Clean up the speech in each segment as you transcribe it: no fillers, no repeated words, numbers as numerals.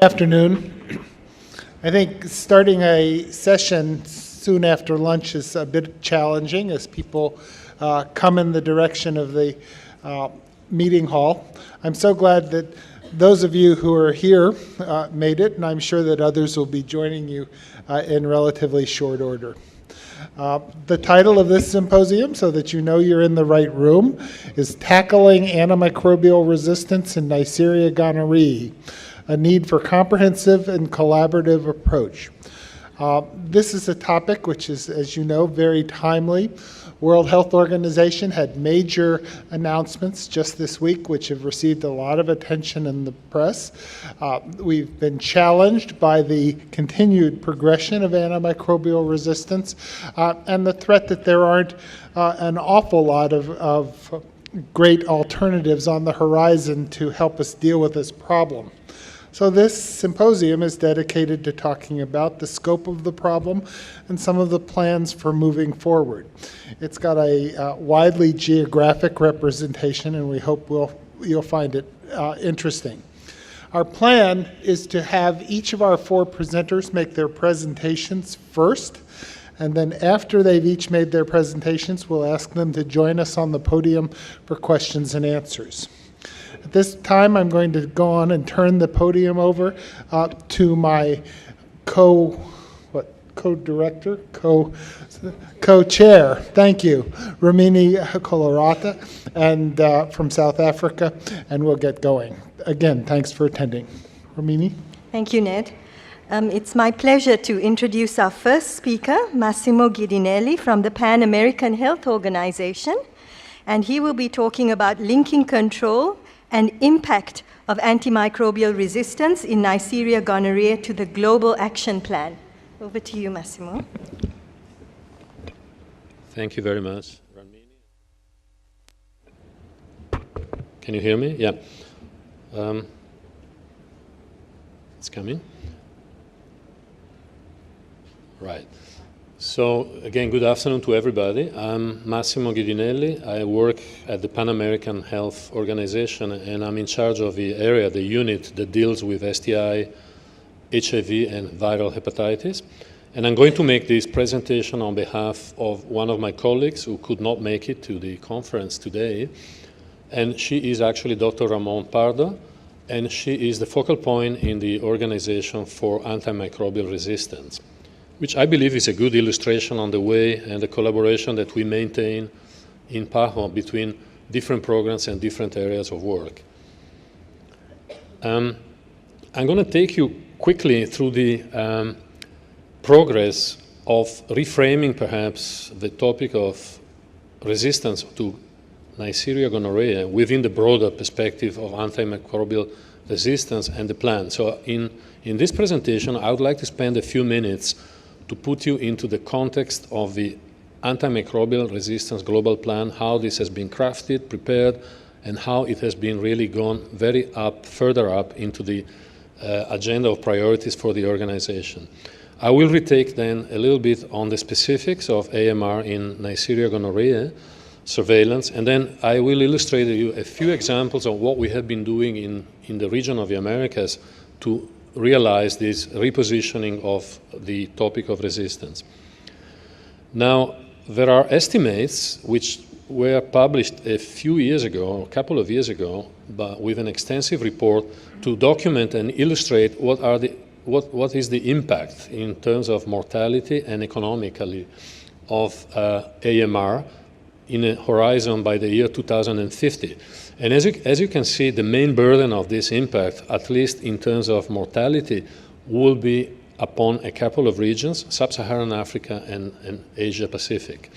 Afternoon. I think starting a session soon after lunch is a bit challenging as people come in the direction of the meeting hall. I'm so glad that those of you who are here made it, and I'm sure that others will be joining you in relatively short order. The title of this symposium, so that you know you're in the right room, is Tackling Antimicrobial Resistance in Neisseria Gonorrhoeae, a need for comprehensive and collaborative approach. This is a topic which is, as you know, very timely. World Health Organization had major announcements just this week, which have received a lot of attention in the press. We've been challenged by the continued progression of antimicrobial resistance and the threat that there aren't an awful lot of great alternatives on the horizon to help us deal with this problem. So this symposium is dedicated to talking about the scope of the problem and some of the plans for moving forward. It's got a widely geographic representation, and we hope you'll find it interesting. Our plan is to have each of our four presenters make their presentations first, and then after they've each made their presentations, we'll ask them to join us on the podium for questions and answers. At this time, I'm going to go on and turn the podium over to my co-director, co-chair, thank you, Ranmini Kularathe, and from South Africa, and we'll get going. Again, thanks for attending. Ranmini? Thank you, Ned. It's my pleasure to introduce our first speaker, Massimo Ghidinelli from the Pan American Health Organization, and he will be talking about linking control and impact of antimicrobial resistance in Neisseria gonorrhoeae to the Global Action Plan. Over to you, Massimo. Thank you very much, Ranmini. Can you hear me? Yeah. It's coming. Right. So, again, good afternoon to everybody. I'm Massimo Ghidinelli. I work at the Pan American Health Organization, and I'm in charge of the area, the unit that deals with STI, HIV, and viral hepatitis. And I'm going to make this presentation on behalf of one of my colleagues who could not make it to the conference today. And she is actually Dr. Ramon-Pardo, and she is the focal point in the Organization for Antimicrobial Resistance, which I believe is a good illustration on the way and the collaboration that we maintain in PAHO between different programs and different areas of work. I'm going to take you quickly through the progress of reframing perhaps the topic of resistance to Neisseria gonorrhoeae within the broader perspective of antimicrobial resistance and the plan. So in this presentation, I would like to spend a few minutes to put you into the context of the antimicrobial resistance global plan, how this has been crafted, prepared, and how it has been really gone further up into the agenda of priorities for the organization. I will retake then a little bit on the specifics of AMR in Neisseria gonorrhoeae surveillance, and then I will illustrate to you a few examples of what we have been doing in the region of the Americas to realize this repositioning of the topic of resistance. Now, there are estimates which were published a few years ago, a couple of years ago, but with an extensive report to document and illustrate what is the impact in terms of mortality and economically of AMR in a horizon by the year 2050. And as you can see, the main burden of this impact, at least in terms of mortality, will be upon a couple of regions, Sub-Saharan Africa and Asia Pacific.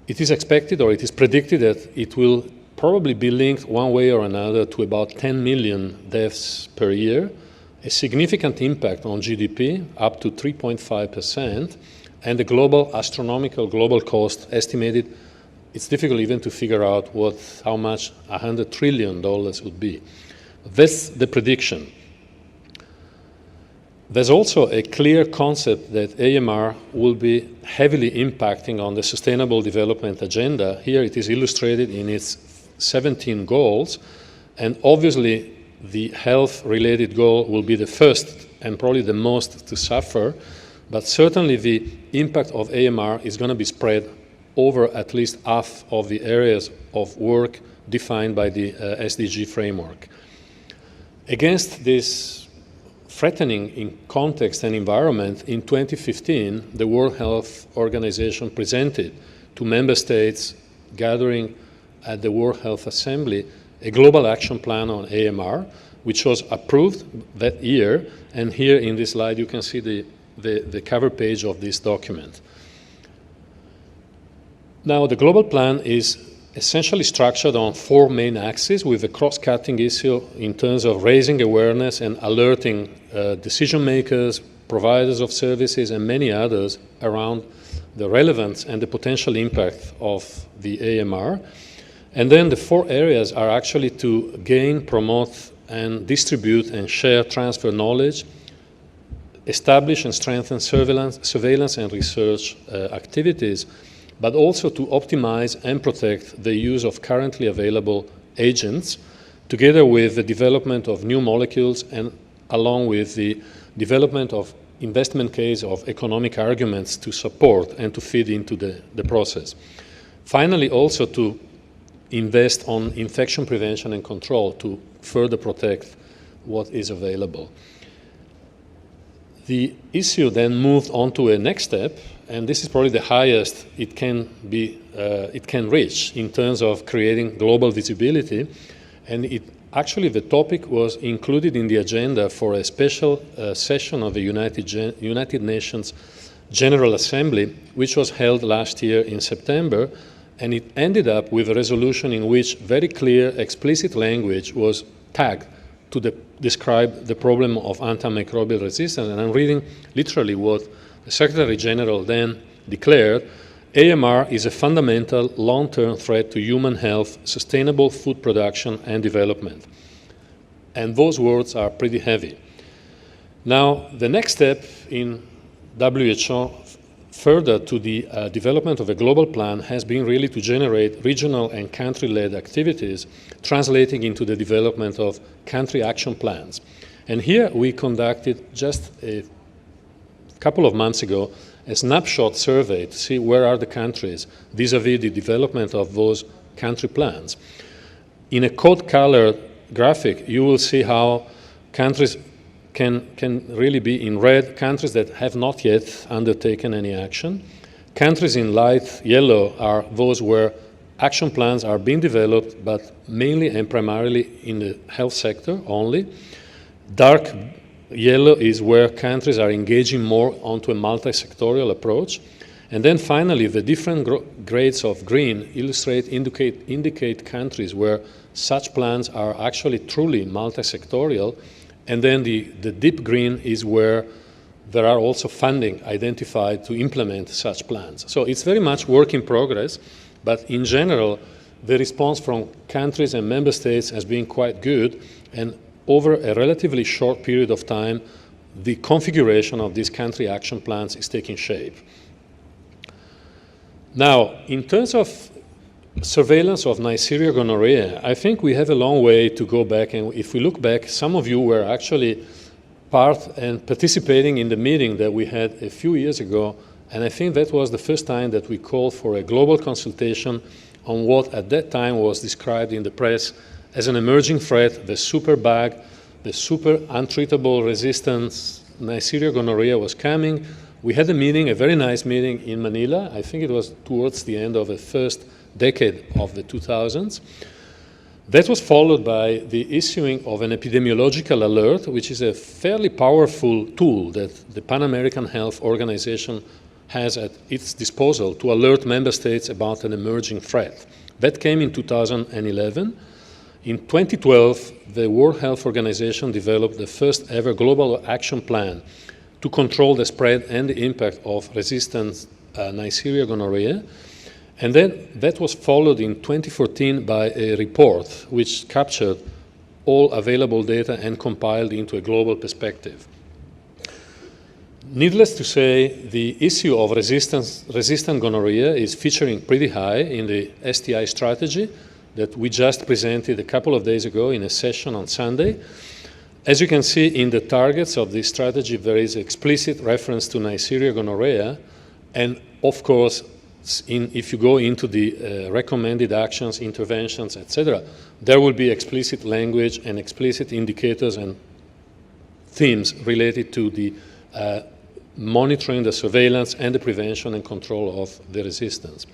It is expected, or it is predicted, that it will probably be linked one way or another to about 10 million deaths per year, a significant impact on GDP, up to 3.5%, and the astronomical global cost estimated. It's difficult even to figure out how much $100 trillion would be. That's the prediction. There's also a clear concept that AMR will be heavily impacting on the Sustainable Development Agenda. Here it is illustrated in its 17 goals, and obviously the health-related goal will be the first and probably the most to suffer, but certainly the impact of AMR is going to be spread over at least half of the areas of work defined by the SDG framework. Against this threatening in context and environment, in 2015, the World Health Organization presented to member states gathering at the World Health Assembly a global action plan on AMR, which was approved that year. And here in this slide, you can see the cover page of this document. Now, the global plan is essentially structured on 4 main axes with a cross-cutting issue in terms of raising awareness and alerting decision makers, providers of services, and many others around the relevance and the potential impact of the AMR. And then the 4 areas are actually to gain, promote, and distribute and share transfer knowledge, establish and strengthen surveillance and research activities, but also to optimize and protect the use of currently available agents, together with the development of new molecules and along with the development of investment case of economic arguments to support and to feed into the process. Finally, also to invest on infection prevention and control to further protect what is available. The issue then moved on to a next step, and this is probably the highest it can reach in terms of creating global visibility. And actually the topic was included in the agenda for a special session of the United Nations General Assembly, which was held last year in September. And it ended up with a resolution in which very clear, explicit language was tagged to describe the problem of antimicrobial resistance. And I'm reading literally what the Secretary General then declared: AMR is a fundamental long-term threat to human health, sustainable food production and development. And those words are pretty heavy. Now, the next step in WHO further to the development of a global plan has been really to generate regional and country-led activities, translating into the development of country action plans. And here we conducted just a couple of months ago a snapshot survey to see where are the countries vis-à-vis the development of those country plans. In a code-colored graphic, you will see how countries can really be in red, countries that have not yet undertaken any action. Countries in light yellow are those where action plans are being developed, but mainly and primarily in the health sector only. Dark yellow is where countries are engaging more onto a multi-sectorial approach. And then finally, the different grades of green indicate countries where such plans are actually truly multi-sectorial. And then the deep green is where there are also funding identified to implement such plans. So it's very much work in progress, but in general, the response from countries and member states has been quite good, and over a relatively short period of time, the configuration of these country action plans is taking shape. Now, in terms of surveillance of Neisseria gonorrhoeae, I think we have a long way to go back, and if we look back, some of you were actually part and participating in the meeting that we had a few years ago, and I think that was the first time that we called for a global consultation on what at that time was described in the press as an emerging threat, the superbug, the super untreatable resistance. Neisseria gonorrhoeae was coming. We had a meeting, a very nice meeting in Manila. I think it was towards the end of the first decade of the 2000s. That was followed by the issuing of an epidemiological alert, which is a fairly powerful tool that the Pan American Health Organization has at its disposal to alert member states about an emerging threat. That came in 2011. In 2012, the World Health Organization developed the first ever global action plan to control the spread and the impact of resistant Neisseria gonorrhoeae. And then that was followed in 2014 by a report which captured all available data and compiled into a global perspective. Needless to say, the issue of resistant gonorrhea is featuring pretty high in the STI strategy. that we just presented a couple of days ago in a session on Sunday. As you can see in the targets of this strategy, there is explicit reference to Neisseria gonorrhoeae, and of course, if you go into the recommended actions, interventions, etc., there will be explicit language and explicit indicators and themes related to the monitoring, the surveillance, and the prevention and control of the resistance.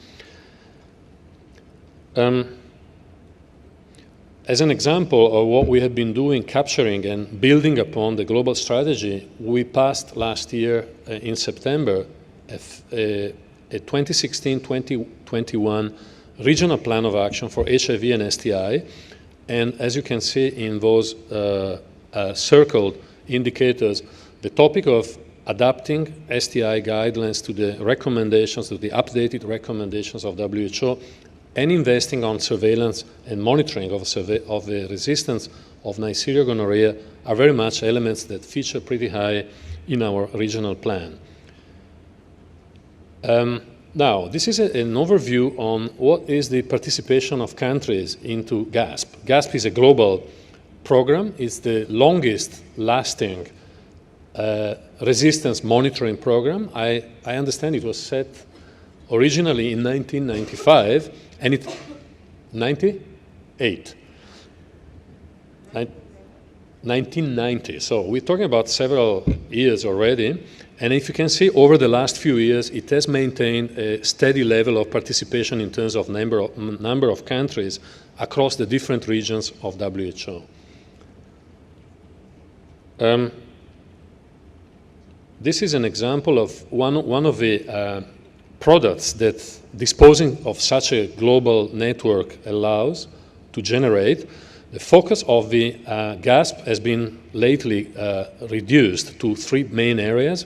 As an example of what we have been doing, capturing and building upon the global strategy, we passed last year in September a 2016-2021 regional plan of action for HIV and STI. And as you can see in those circled indicators, the topic of adapting STI guidelines to the recommendations, to the updated recommendations of WHO, and investing on surveillance and monitoring of the resistance of Neisseria gonorrhoeae are very much elements that feature pretty high in our regional plan. Now, this is an overview on what is the participation of countries into GASP. GASP is a global program. It's the longest lasting resistance monitoring program. I understand it was set originally in 1995, and it 98. 1990. So we're talking about several years already. And if you can see, over the last few years, it has maintained a steady level of participation in terms of number of countries across the different regions of WHO. This is an example of one of the products that disposing of such a global network allows to generate. The focus of the GASP has been lately reduced to three main areas: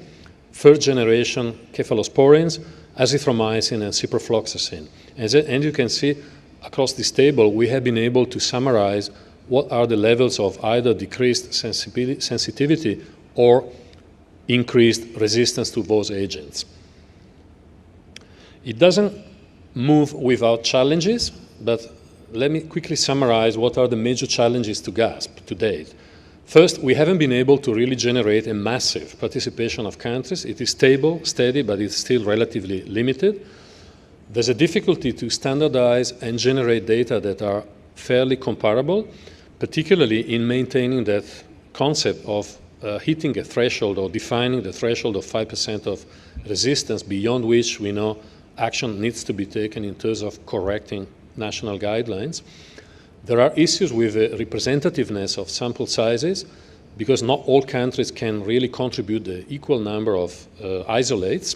first-generation cephalosporins, azithromycin, and ciprofloxacin. And you can see across this table, we have been able to summarize what are the levels of either decreased sensitivity or increased resistance to those agents. It doesn't move without challenges, but let me quickly summarize what are the major challenges to GASP to date. First, we haven't been able to really generate a massive participation of countries. It is stable, steady, but it's still relatively limited. There's a difficulty to standardize and generate data that are fairly comparable, particularly in maintaining that concept of hitting a threshold or defining the threshold of 5% of resistance, beyond which we know action needs to be taken in terms of correcting national guidelines. There are issues with the representativeness of sample sizes, because not all countries can really contribute the equal number of isolates.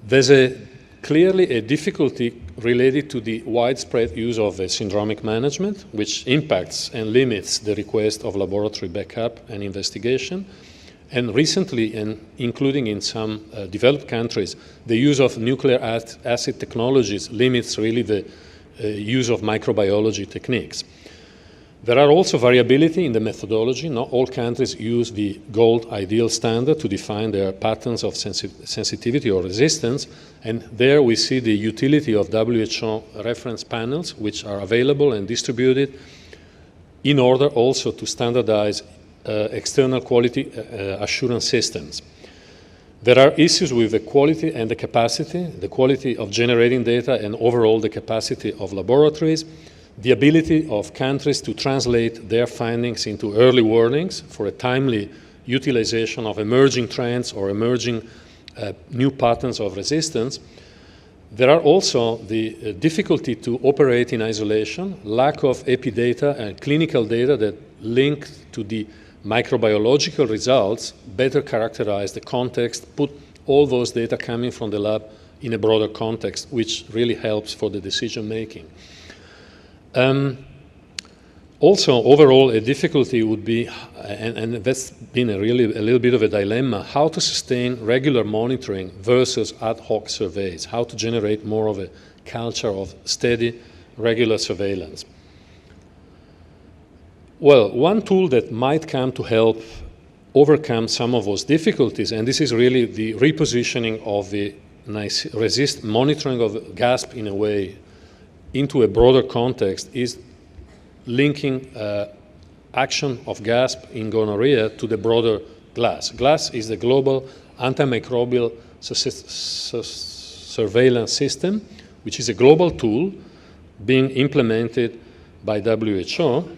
There's clearly a difficulty related to the widespread use of syndromic management, which impacts and limits the request of laboratory backup and investigation. And recently, and including in some developed countries, the use of nucleic acid technologies limits really the use of microbiology techniques. There are also variability in the methodology. Not all countries use the gold ideal standard to define their patterns of sensitivity or resistance, and there we see the utility of WHO reference panels, which are available and distributed in order also to standardize external quality assurance systems. There are issues with the quality and the quality of generating data, and overall the capacity of laboratories, the ability of countries to translate their findings into early warnings for a timely utilization of emerging trends or emerging new patterns of resistance. There are also the difficulty to operate in isolation, lack of epi-data and clinical data that link to the microbiological results, better characterize the context, put all those data coming from the lab in a broader context, which really helps for the decision making. Also, overall, a difficulty would be, and that's been a little bit of a dilemma, how to sustain regular monitoring versus ad hoc surveys, how to generate more of a culture of steady, regular surveillance. Well, one tool that might come to help overcome some of those difficulties, and this is really the repositioning of the monitoring of GASP in a way into a broader context is linking action of GASP in gonorrhea to the broader GLASS. GLASS is the global antimicrobial surveillance system, which is a global tool being implemented by WHO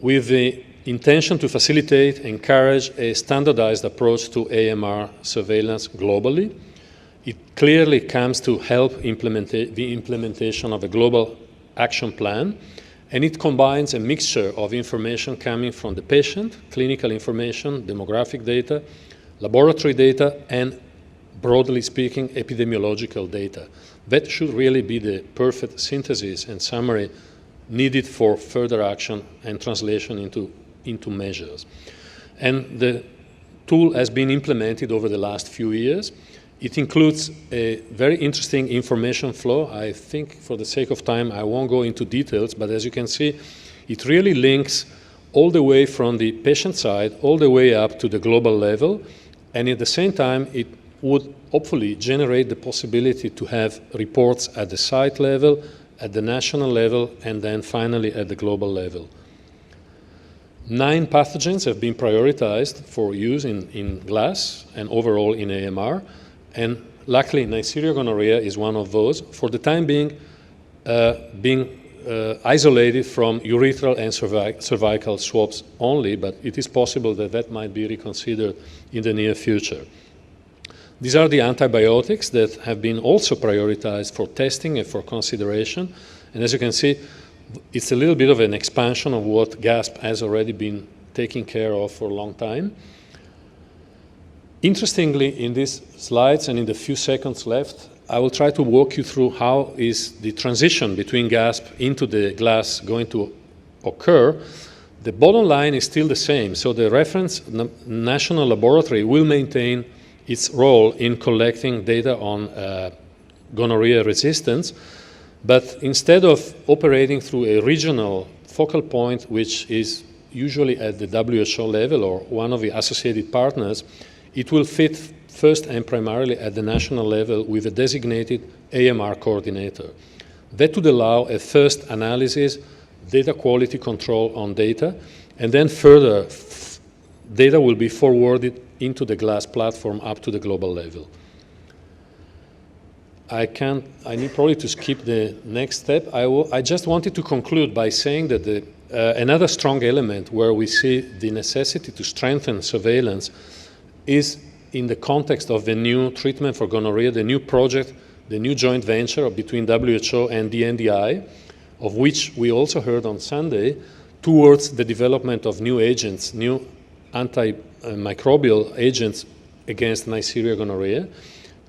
with the intention to facilitate, encourage a standardized approach to AMR surveillance globally. It clearly comes to help the implementation of a global action plan, and it combines a mixture of information coming from the patient, clinical information, demographic data, laboratory data, and broadly speaking, epidemiological data. That should really be the perfect synthesis and summary needed for further action and translation into measures. And the tool has been implemented over the last few years. It includes a very interesting information flow. I think for the sake of time, I won't go into details, but as you can see, it really links all the way from the patient side, all the way up to the global level, and at the same time, it would hopefully generate the possibility to have reports at the site level, at the national level, and then finally at the global level. 9 pathogens have been prioritized for use in GLASS and overall in AMR, and luckily Neisseria gonorrhea is one of those, for the time being isolated from urethral and cervical swabs only, but it is possible that that might be reconsidered in the near future. These are the antibiotics that have been also prioritized for testing and for consideration. And as you can see, it's a little bit of an expansion of what GASP has already been taking care of for a long time. Interestingly, in these slides and in the few seconds left, I will try to walk you through how is the transition between GASP into the GLASS going to occur. The bottom line is still the same. So the reference national laboratory will maintain its role in collecting data on gonorrhea resistance, but instead of operating through a regional focal point, which is usually at the WHO level or one of the associated partners, it will fit first and primarily at the national level with a designated AMR coordinator. That would allow a first analysis, data quality control on data, and then further data will be forwarded into the GLASS platform up to the global level. I need probably to skip the next step. I just wanted to conclude by saying that another strong element where we see the necessity to strengthen surveillance is in the context of the new treatment for gonorrhea, the new project, the new joint venture between WHO and the NDI, of which we also heard on Sunday, towards the development of new agents, new antimicrobial agents against Neisseria gonorrhea.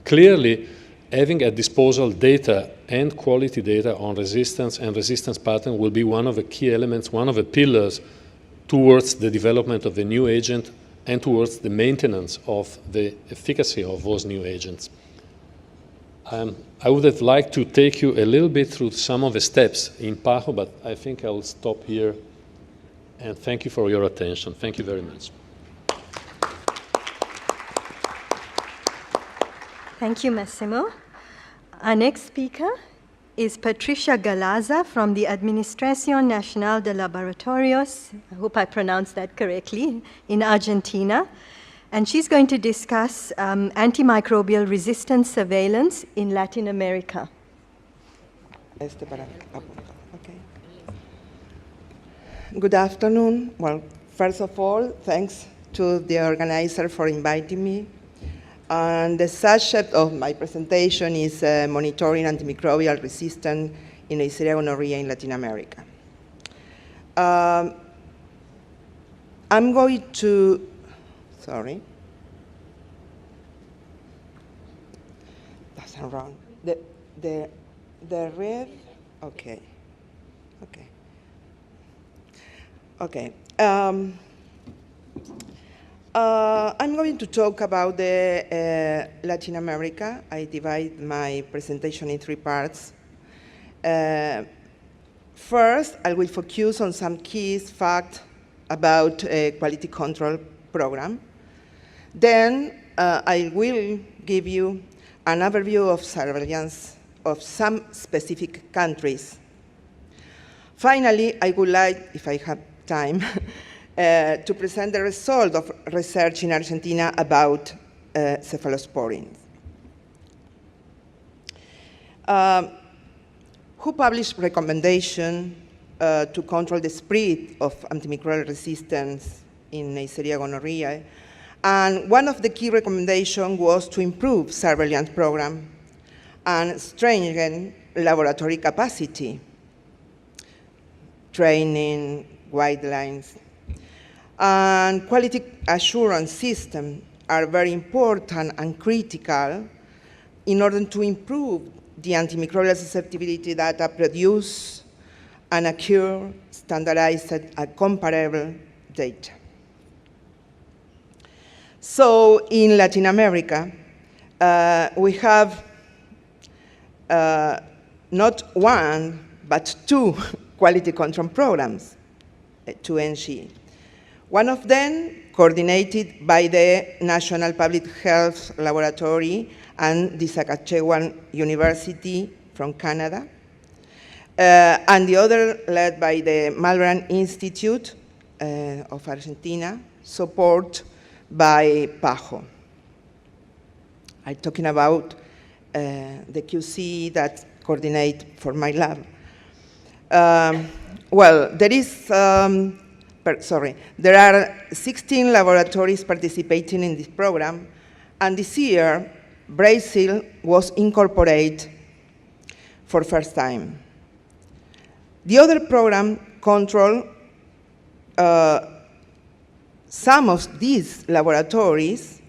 Clearly, having at disposal data and quality data on resistance and resistance pattern will be one of the key elements, one of the pillars towards the development of the new agent and towards the maintenance of the efficacy of those new agents. I would have liked to take you a little bit through some of the steps in PAHO, but I think I'll stop here. And thank you for your attention. Thank you very much. Thank you, Massimo. Our next speaker is Patricia Galaza from the Administración Nacional de Laboratorios, I hope I pronounced that correctly, in Argentina. And she's going to discuss antimicrobial resistance surveillance in Latin America. Okay. Good afternoon. Well, first of all, thanks to the organizer for inviting me. And the subject of my presentation is monitoring antimicrobial resistance in Neisseria gonorrhea in Latin America. I'm going to, sorry. That's wrong. The red, okay. I'm going to talk about the Latin America. I divide my presentation in 3 parts. First, I will focus on some key facts about a quality control program. Then I will give you an overview of surveillance of some specific countries. Finally, I would like, if I have time, to present the result of research in Argentina about cephalosporins. Who published recommendation to control the spread of antimicrobial resistance in Neisseria gonorrhoeae. And one of the key recommendations was to improve surveillance program and strengthen laboratory capacity, training, guidelines. And quality assurance systems are very important and critical in order to improve the antimicrobial susceptibility data produced and accurate, standardized, and comparable data. So in Latin America, we have not one, but two quality control programs to NG. One of them coordinated by the National Public Health Laboratory and the Saskatchewan University from Canada, and the other led by the Malbrand Institute of Argentina, support by PAHO. I'm talking about the QC that coordinate for my lab. Well, there are 16 laboratories participating in this program, and this year, Brazil was incorporated for first time. The other program control some of these laboratories,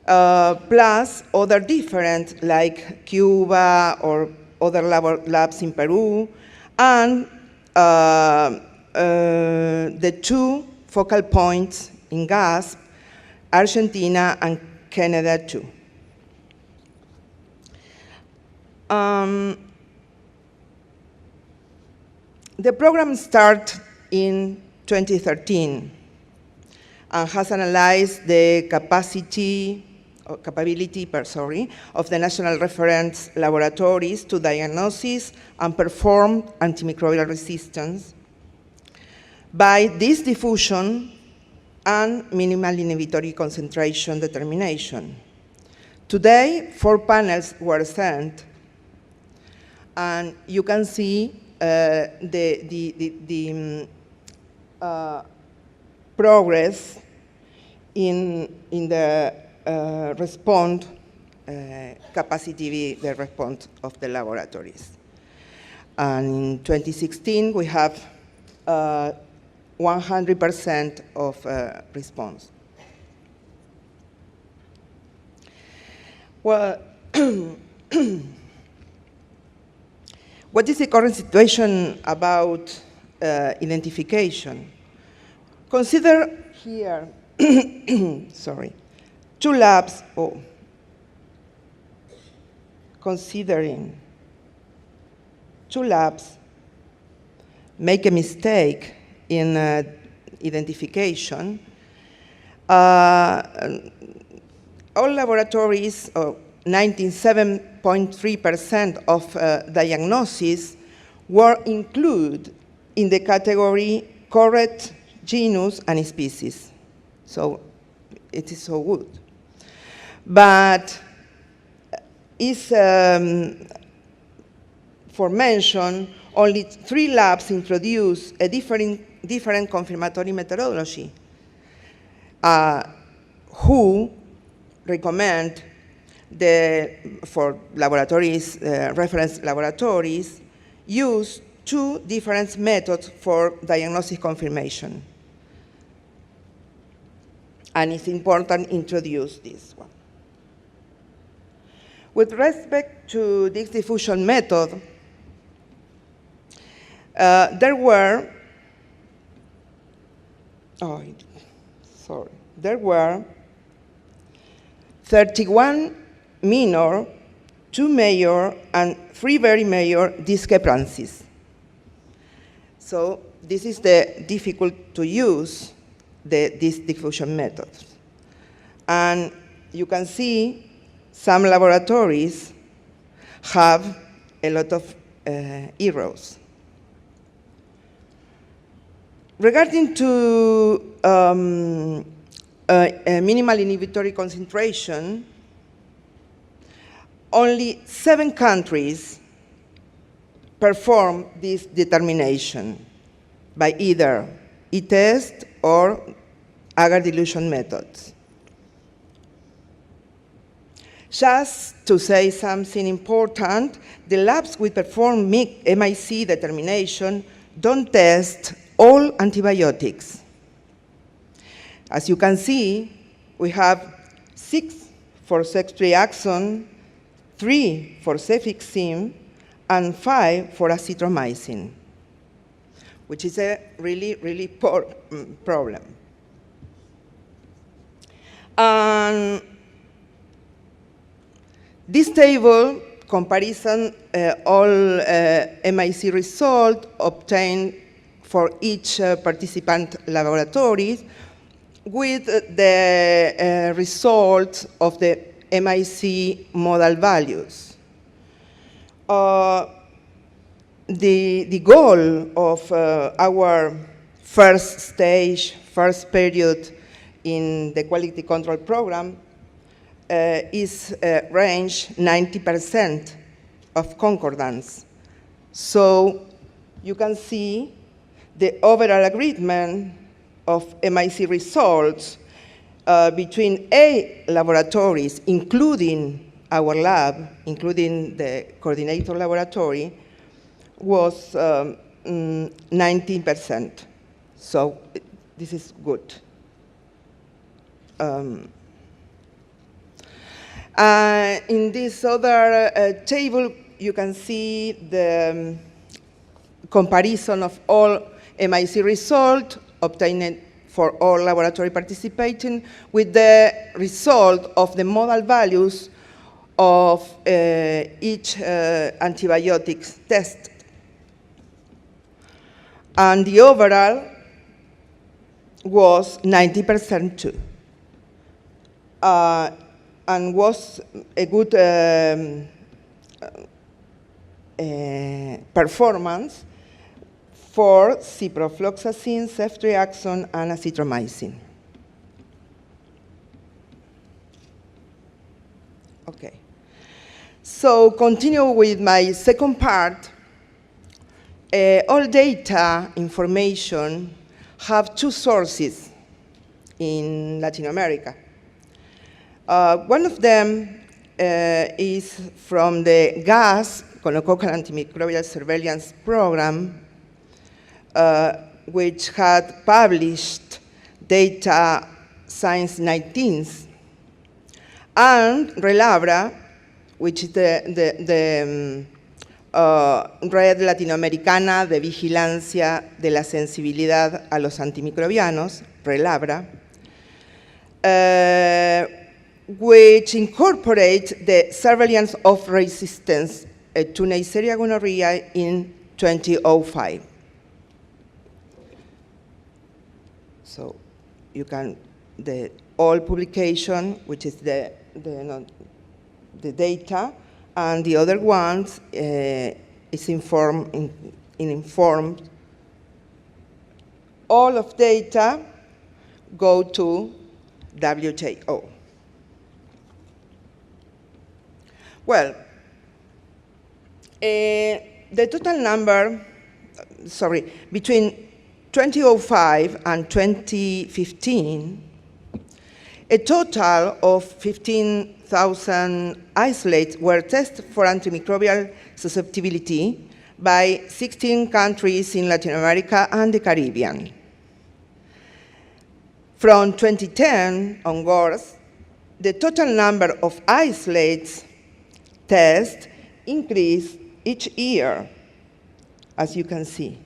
plus other different, like Cuba or other labs in Peru, and the two focal points in GASP, Argentina and Canada too. The program started in 2013 and has analyzed the capability of the national reference laboratories to diagnose and perform antimicrobial resistance by this diffusion and minimal inhibitory concentration determination. Today, 4 panels were sent, and you can see the progress in the response capacity, the response of the laboratories. And in 2016, we have 100% of response. Well, what is the current situation about identification? Consider here, sorry, 2 labs, considering 2 labs make a mistake in identification, all laboratories, 97.3% of diagnoses were included in the category correct genus and species. So it is so good. But is, for mention, only 3 labs introduce a different confirmatory methodology who recommend for laboratories, reference laboratories, use 2 different methods for diagnosis confirmation. And it's important to introduce this one. With respect to this diffusion method, there were 31 minor, 2 major, and 3 very major discrepancies. So this is the difficult to use this diffusion method. And you can see some laboratories have a lot of errors. Regarding to a minimal inhibitory concentration, only 7 countries perform this determination by either e-test or agar dilution methods. Just to say something important, the labs which perform MIC determination don't test all antibiotics. As you can see, we have 6 for ceftriaxone, 3 for cefixime, and 5 for azithromycin, which is a really, really poor problem. And this table comparison all MIC results obtained for each participant laboratories with the results of the MIC modal values. The goal of our first stage, first period in the quality control program is range 90% of concordance. So you can see the overall agreement of MIC results between 8 laboratories, including our lab, including the coordinator laboratory, was 19%. So this is good. In this other table, you can see the comparison of all MIC results obtained for all laboratory participating with the result of the modal values of each antibiotics test. And the overall was 90% too. And was a good performance for ciprofloxacin, ceftriaxone, and azithromycin. Okay. So continue with my second part. All data information have 2 sources in Latin America. One of them is from the GAS, gonococcal antimicrobial surveillance program, which had published data since 19th, and Relabra, which is the Red Latinoamericana de Vigilancia de la Sensibilidad a los Antimicrobianos, Relabra, which incorporates the surveillance of resistance to Neisseria gonorrhoeae in 2005. So you can, the all publication, which is the data, and the other ones is informed. All of data go to WHO. Well, the total number, between 2005 and 2015, a total of 15,000 isolates were tested for antimicrobial susceptibility by 16 countries in Latin America and the Caribbean. From 2010 onwards, the total number of isolates tests increased each year, as you can see.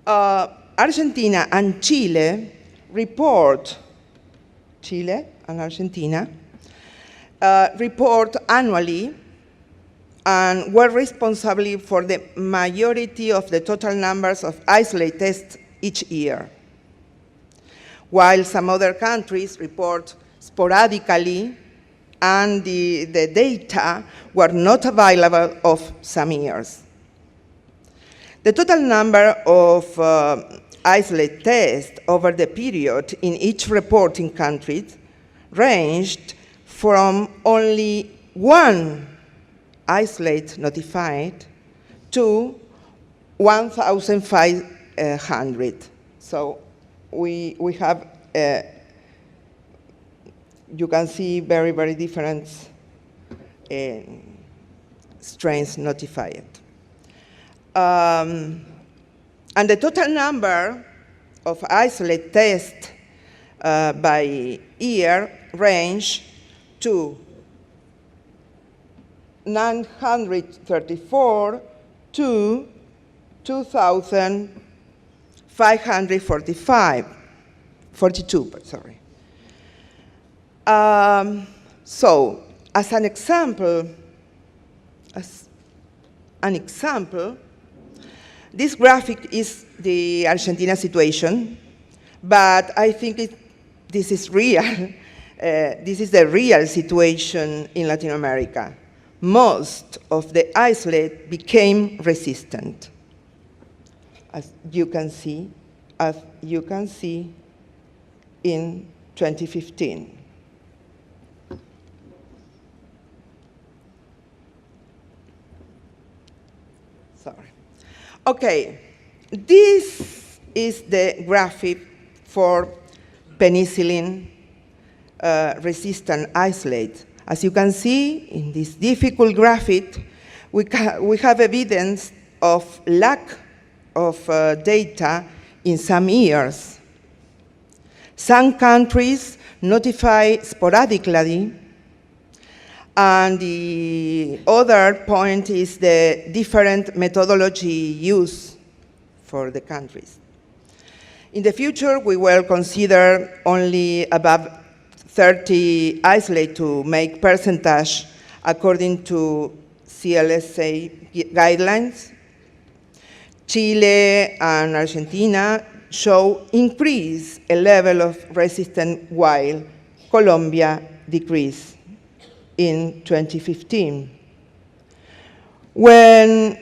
Argentina and Chile report, Chile and Argentina, report annually and were responsible for the majority of the total numbers of isolate tests each year, while some other countries report sporadically and the data were not available of some years. The total number of isolate tests over the period in each reporting country ranged from only one isolate notified to 1,500. So we have, you can see very, very different strains notified. And the total number of isolate tests by year range to 934 to 2,542, sorry. So, as an example, this graphic is the Argentina situation, but I think this is real. This is the real situation in Latin America. Most of the isolate became resistant, as you can see in 2015. Sorry. Okay, this is the graphic for penicillin resistant isolate. As you can see in this difficult graphic, we have evidence of lack of data in some years. Some countries notify sporadically, and the other point is the different methodology used for the countries. In the future, we will consider only above 30 isolate to make percentage according to CLSA guidelines. Chile and Argentina show increase a level of resistance while Colombia decreased in 2015. When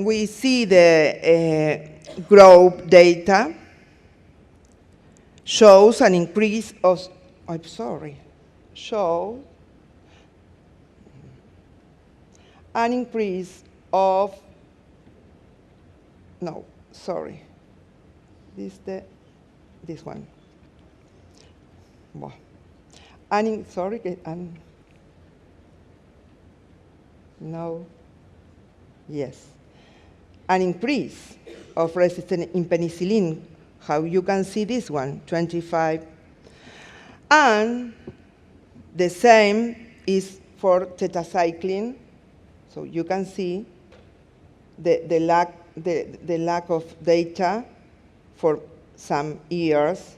we see the growth data, shows an increase of, shows an increase of, no, sorry, this one. Well, no, yes, an increase of resistance in penicillin, how you can see this one, 25. And the same is for tetracycline. So you can see the lack of data for some years.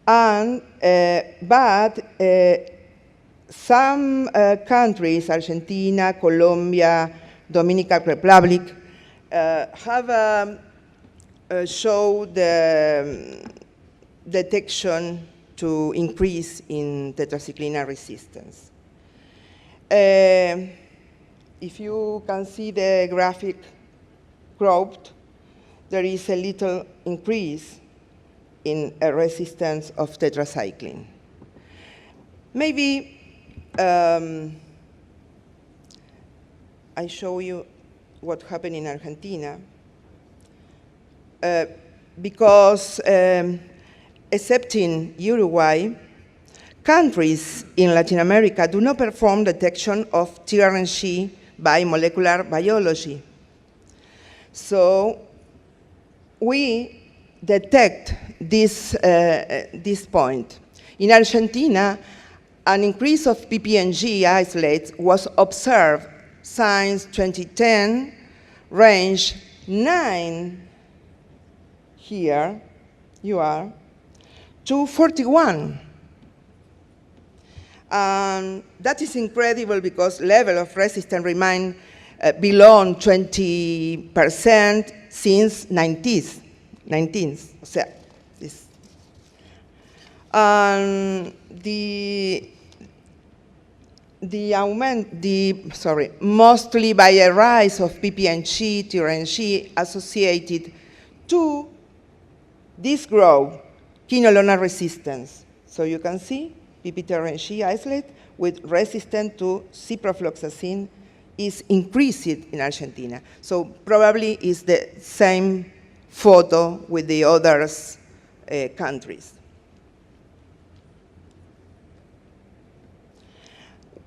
And, but some countries, Argentina, Colombia, Dominican Republic, have showed the detection to increase in tetracycline resistance. If you can see the graphic cropped, there is a little increase in a resistance of tetracycline. Maybe I show you what happened in Argentina, because except in Uruguay, countries in Latin America do not perform detection of TRNG by molecular biology. So we detect this point. In Argentina, an increase of PPNG isolates was observed since 2010, range 9, here you are, to 41. That is incredible because level of resistance remain below 20% since 19th. So Mostly by a rise of PPNG, TRNG associated to this growth, quinolona resistance. So you can see PP-TRNG isolate with resistance to ciprofloxacin is increased in Argentina. So probably is the same photo with the other countries.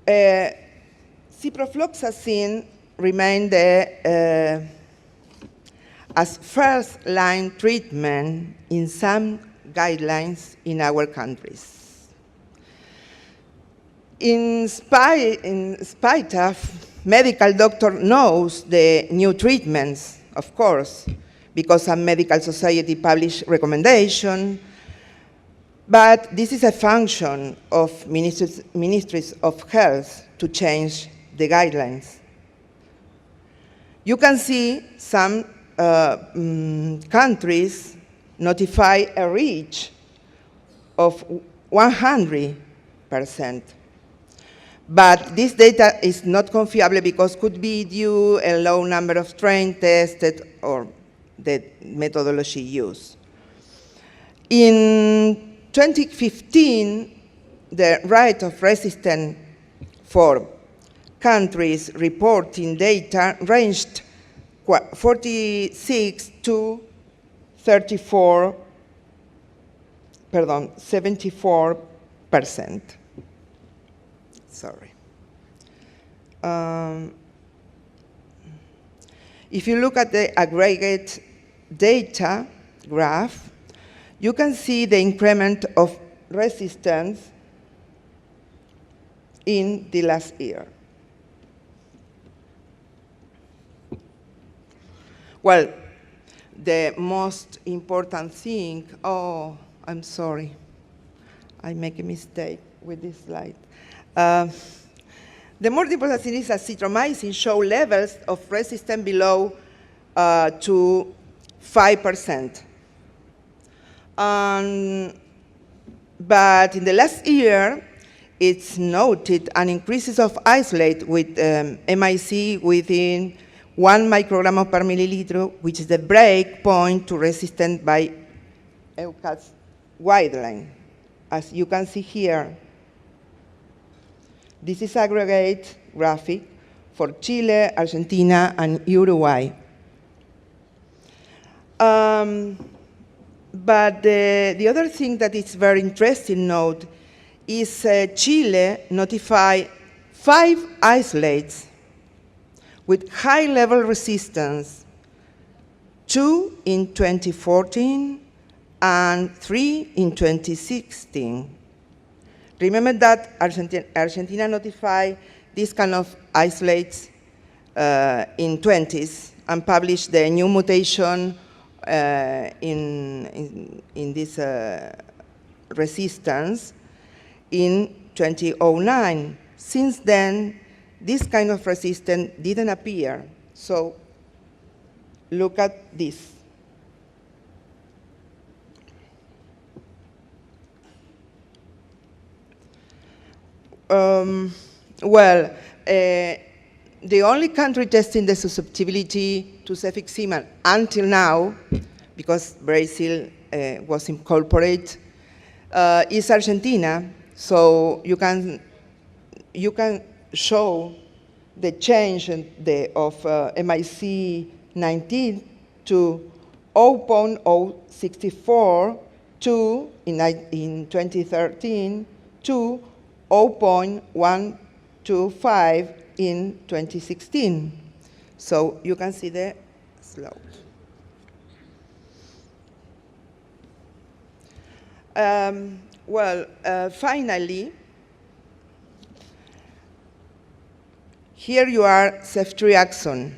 Ciprofloxacin remained as first-line treatment in some guidelines in our countries. In spite of medical doctor knows the new treatments, of course, because some medical society published recommendation, but this is a function of ministries of health to change the guidelines. You can see some countries notify a reach of 100%. But this data is not confiable because could be due a low number of strains tested or the methodology used. In 2015, the rate of resistance for countries reporting data ranged 46 to 74%. Sorry. If you look at the aggregate data graph, you can see the increment of resistance in the last year. Well, the most important thing, oh, I'm sorry. I make a mistake with this slide. The more important thing is that azithromycin show levels of resistance below to 5%. But in the last year, it's noted an increase of isolate with MIC within 1 microgram per milliliter, which is the break point to resistance by EUCAT's guideline. As you can see here, this is aggregate graphic for Chile, Argentina, and Uruguay. But the other thing that is very interesting to note is Chile notified 5 isolates with high-level resistance, 2 in 2014 and 3 in 2016. Remember that Argentina notified this kind of isolates in 20s and published the new mutation in this resistance in 2009. Since then, this kind of resistance didn't appear. So look at this. The only country testing the susceptibility to cefixime until now, because Brazil was incorporated, is Argentina. So you can show the change of MIC 19 to 0.064 in 2013 to 0.125 in 2016. So you can see the slope. Finally, here you are ceftriaxone.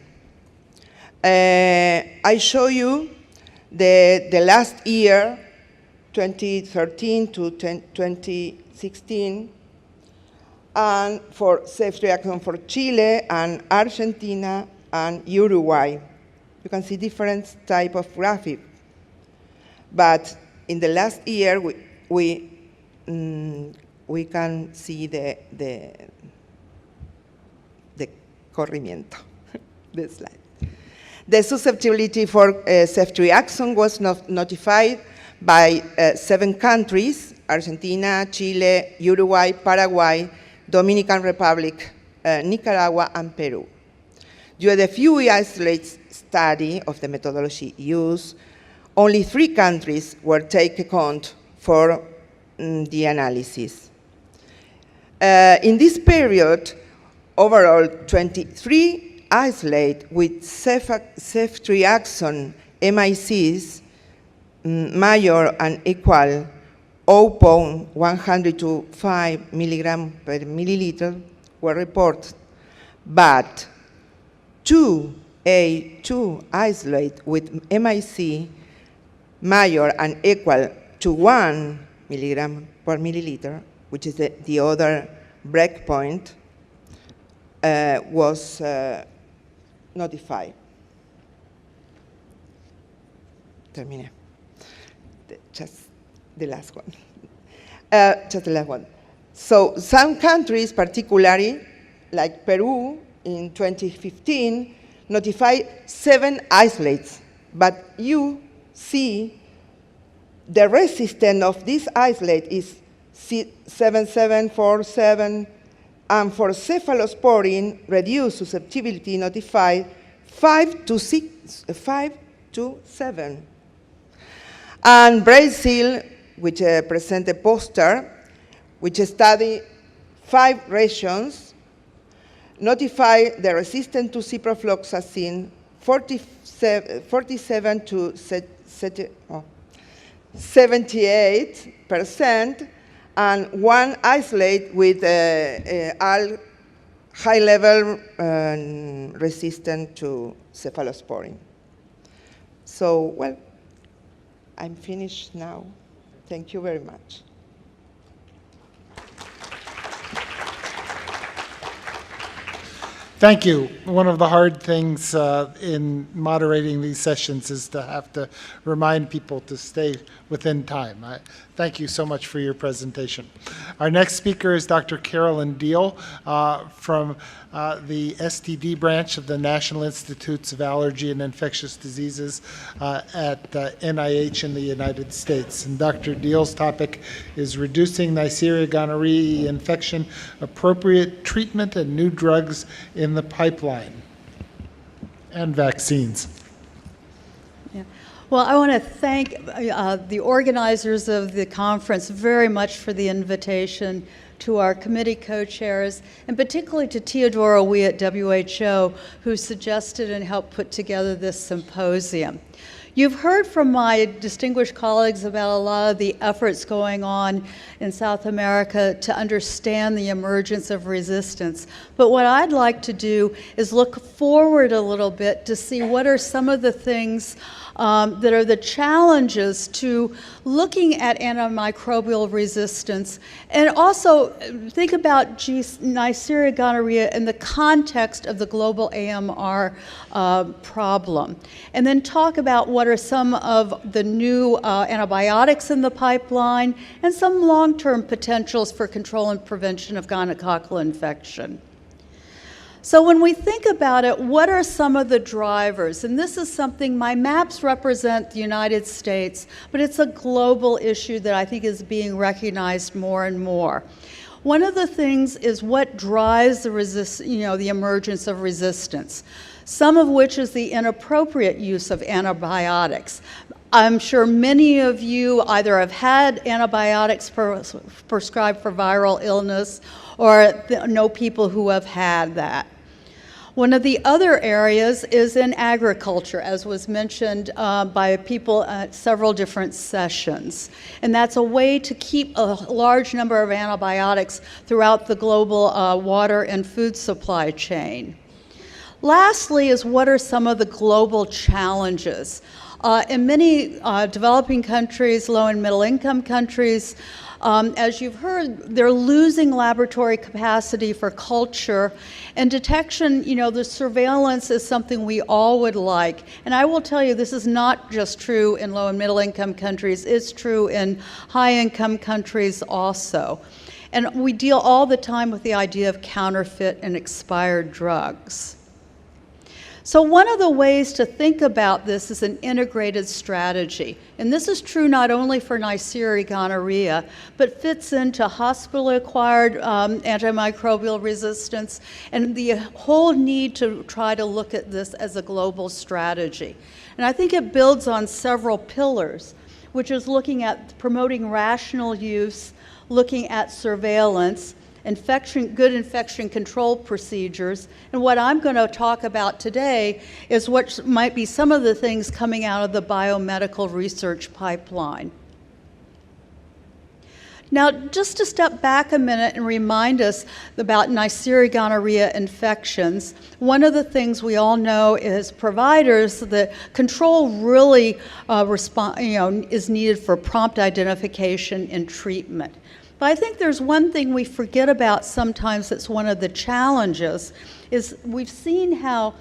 I show you the last year, 2013 to 2016, and for ceftriaxone for Chile and Argentina and Uruguay. You can see different type of graphic. But in the last year, we we can see the corrimiento, the slide. The susceptibility for ceftriaxone was notified by 7 countries: Argentina, Chile, Uruguay, Paraguay, Dominican Republic, Nicaragua, and Peru. Due to the few isolates study of the methodology used, only 3 countries were taken account for the analysis. In this period, overall 23 isolates with ceftriaxone MICs major and equal 0.125 milligram per milliliter were reported, but 2A2 isolates with MIC major and equal to 1 milligram per milliliter, which is the other breakpoint, was notified. Terminé. Just the last one. Just the last one. So some countries, particularly like Peru in 2015, notified 7 isolates, but you see the resistance of this isolate is 7747, and for cephalosporin, reduced susceptibility notified 5 to 7. And Brasil, which present a poster, which studied 5 regions, notified the resistance to ciprofloxacin 47 to 78%, and 1 isolate with all high-level resistant to cephalosporin. So, well, I'm finished now. Thank you very much. Thank you. One of the hard things in moderating these sessions is to have to remind people to stay within time. Thank you so much for your presentation. Our next speaker is Dr. Carolyn Deal from the STD branch of the National Institutes of Allergy and Infectious Diseases at NIH in the United States. And Dr. Deal's topic is reducing Neisseria gonorrhoeae infection, appropriate treatment and new drugs in the pipeline, and vaccines. Yeah. Well, I want to thank the organizers of the conference very much for the invitation, to our committee co-chairs, and particularly to Teodoro Wee at WHO, who suggested and helped put together this symposium. You've heard from my distinguished colleagues about a lot of the efforts going on in South America to understand the emergence of resistance. But what I'd like to do is look forward a little bit to see what are some of the things that are the challenges to looking at antimicrobial resistance, and also think about Neisseria gonorrhoeae in the context of the global AMR problem. And then talk about what are some of the new antibiotics in the pipeline and some long-term potentials for control and prevention of gonococcal infection. So when we think about it, what are some of the drivers? And this is something, my maps represent the United States, but it's a global issue that I think is being recognized more and more. One of the things is what drives the emergence of resistance, some of which is the inappropriate use of antibiotics. I'm sure many of you either have had antibiotics prescribed for viral illness or know people who have had that. One of the other areas is in agriculture, as was mentioned by people at several different sessions. And that's a way to keep a large number of antibiotics throughout the global water and food supply chain. Lastly is what are some of the global challenges? In many developing countries, low and middle income countries, As you've heard, they're losing laboratory capacity for culture, and detection, the surveillance is something we all would like. And I will tell you, this is not just true in low and middle income countries, it's true in high income countries also. And we deal all the time with the idea of counterfeit and expired drugs. So one of the ways to think about this is an integrated strategy. And this is true not only for Neisseria gonorrhoeae, but fits into hospital-acquired antimicrobial resistance and the whole need to try to look at this as a global strategy. And I think it builds on several pillars, which is looking at promoting rational use, looking at surveillance, good infection control procedures, and what I'm going to talk about today is what might be some of the things coming out of the biomedical research pipeline. Now, just to step back a minute and remind us about Neisseria gonorrhoeae infections, one of the things we all know is providers, the control really is needed for prompt identification and treatment. But I think there's one thing we forget about sometimes that's one of the challenges, is we've seen how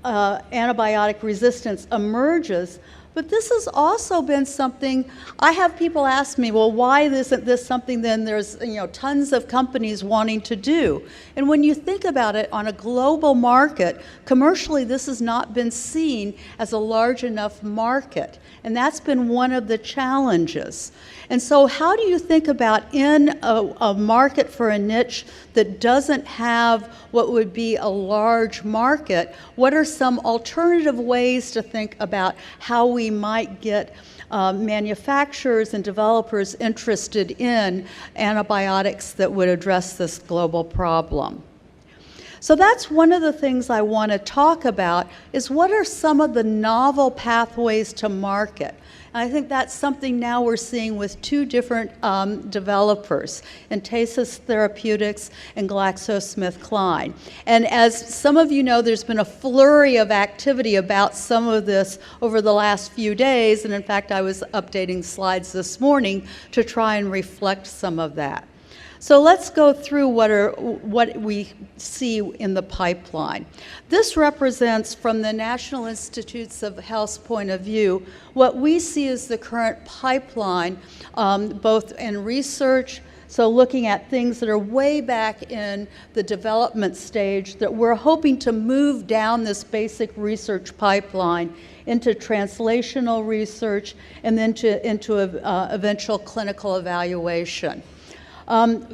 antibiotic resistance emerges, but this has also been something, I have people ask me, well, why isn't this something then there's tons of companies wanting to do? And when you think about it on a global market, commercially this has not been seen as a large enough market. And that's been one of the challenges. And so how do you think about in a market for a niche that doesn't have what would be a large market, what are some alternative ways to think about how we might get manufacturers and developers interested in antibiotics that would address this global problem? So that's one of the things I want to talk about, is what are some of the novel pathways to market? And I think that's something now we're seeing with two different developers, Entasis Therapeutics and GlaxoSmithKline. And as some of you know, there's been a flurry of activity about some of this over the last few days, and in fact I was updating slides this morning to try and reflect some of that. So let's go through what we see in the pipeline. This represents, from the National Institutes of Health's point of view, what we see as the current pipeline, both in research, so looking at things that are way back in the development stage that we're hoping to move down this basic research pipeline into translational research and then into eventual clinical evaluation.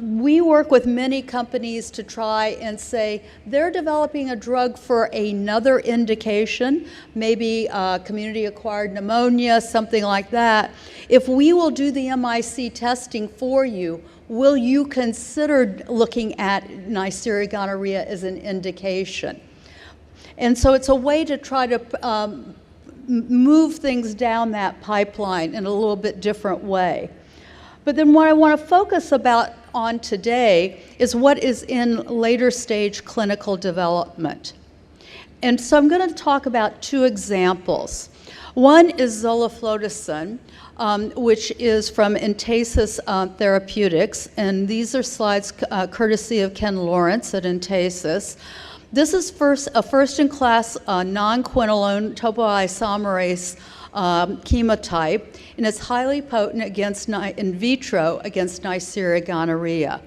We work with many companies to try and say they're developing a drug for another indication, maybe community-acquired pneumonia, something like that. If we will do the MIC testing for you, will you consider looking at Neisseria gonorrhoeae as an indication? And so it's a way to try to move things down that pipeline in a little bit different way. But then what I want to focus on today is what is in later stage clinical development. And so I'm going to talk about two examples. One is zoliflodacin, which is from Entasis Therapeutics, and these are slides courtesy of Ken Lawrence at Entasis. This is a first-in-class non-quinolone topoisomerase chemotype, and it's highly potent in vitro against Neisseria gonorrhoeae.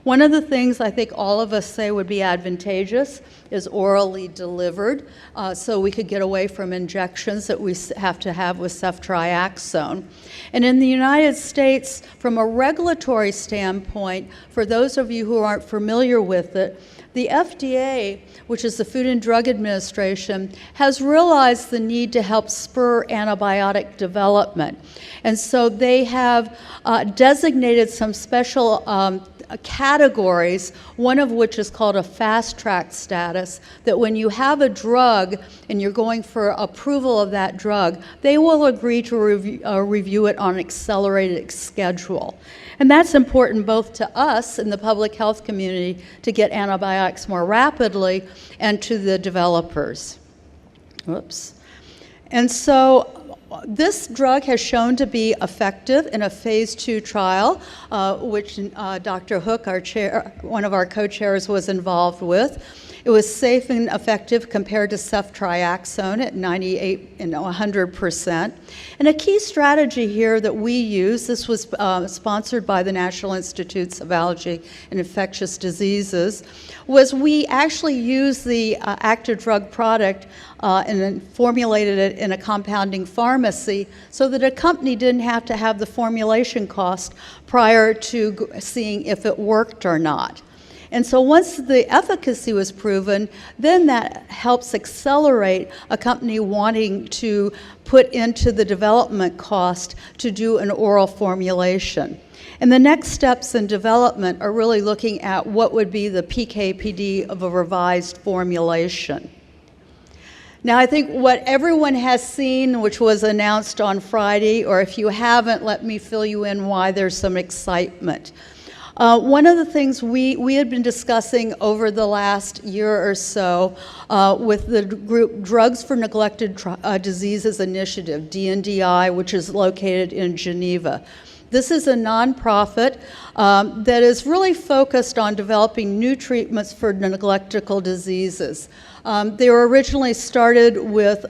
One of the things I think all of us say would be advantageous is orally delivered, so we could get away from injections that we have to have with ceftriaxone. And in the United States, from a regulatory standpoint, for those of you who aren't familiar with it, the FDA, which is the Food and Drug Administration, has realized the need to help spur antibiotic development. And so they have designated some special categories, one of which is called a fast-track status, that when you have a drug and you're going for approval of that drug, they will agree to review it on an accelerated schedule. And that's important both to us in the public health community to get antibiotics more rapidly and to the developers. Oops. And so This drug has shown to be effective in a phase 2 trial, which Dr. Hook, our chair, one of our co-chairs, was involved with. It was safe and effective compared to ceftriaxone at 98 and 100%. And a key strategy here that we use, this was sponsored by the National Institutes of Allergy and Infectious Diseases, was we actually used the active drug product and then formulated it in a compounding pharmacy so that a company didn't have to have the formulation cost prior to seeing if it worked or not. And so once the efficacy was proven, then that helps accelerate a company wanting to put into the development cost to do an oral formulation. And the next steps in development are really looking at what would be the PK/PD of a revised formulation. Now, I think what everyone has seen, which was announced on Friday, or if you haven't, let me fill you in why there's some excitement. One of the things we had been discussing over the last year or so with the group Drugs for Neglected Diseases Initiative, DNDI, which is located in Geneva. This is a nonprofit that is really focused on developing new treatments for neglectable diseases. They were originally started with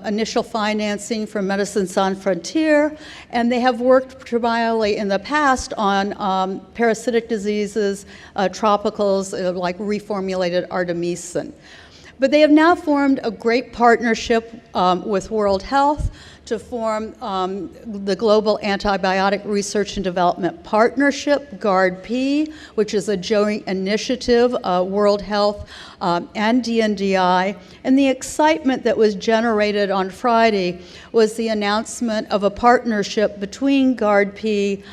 initial financing from Médecins Sans Frontières, and they have worked primarily in the past on parasitic diseases, tropicals, like reformulated artemisinin. But they have now formed a great partnership with World Health to form the Global Antibiotic Research and Development Partnership, GARD-P, which is a joint initiative, World Health and DNDI. And the excitement that was generated on Friday was the announcement of a partnership between GARD-P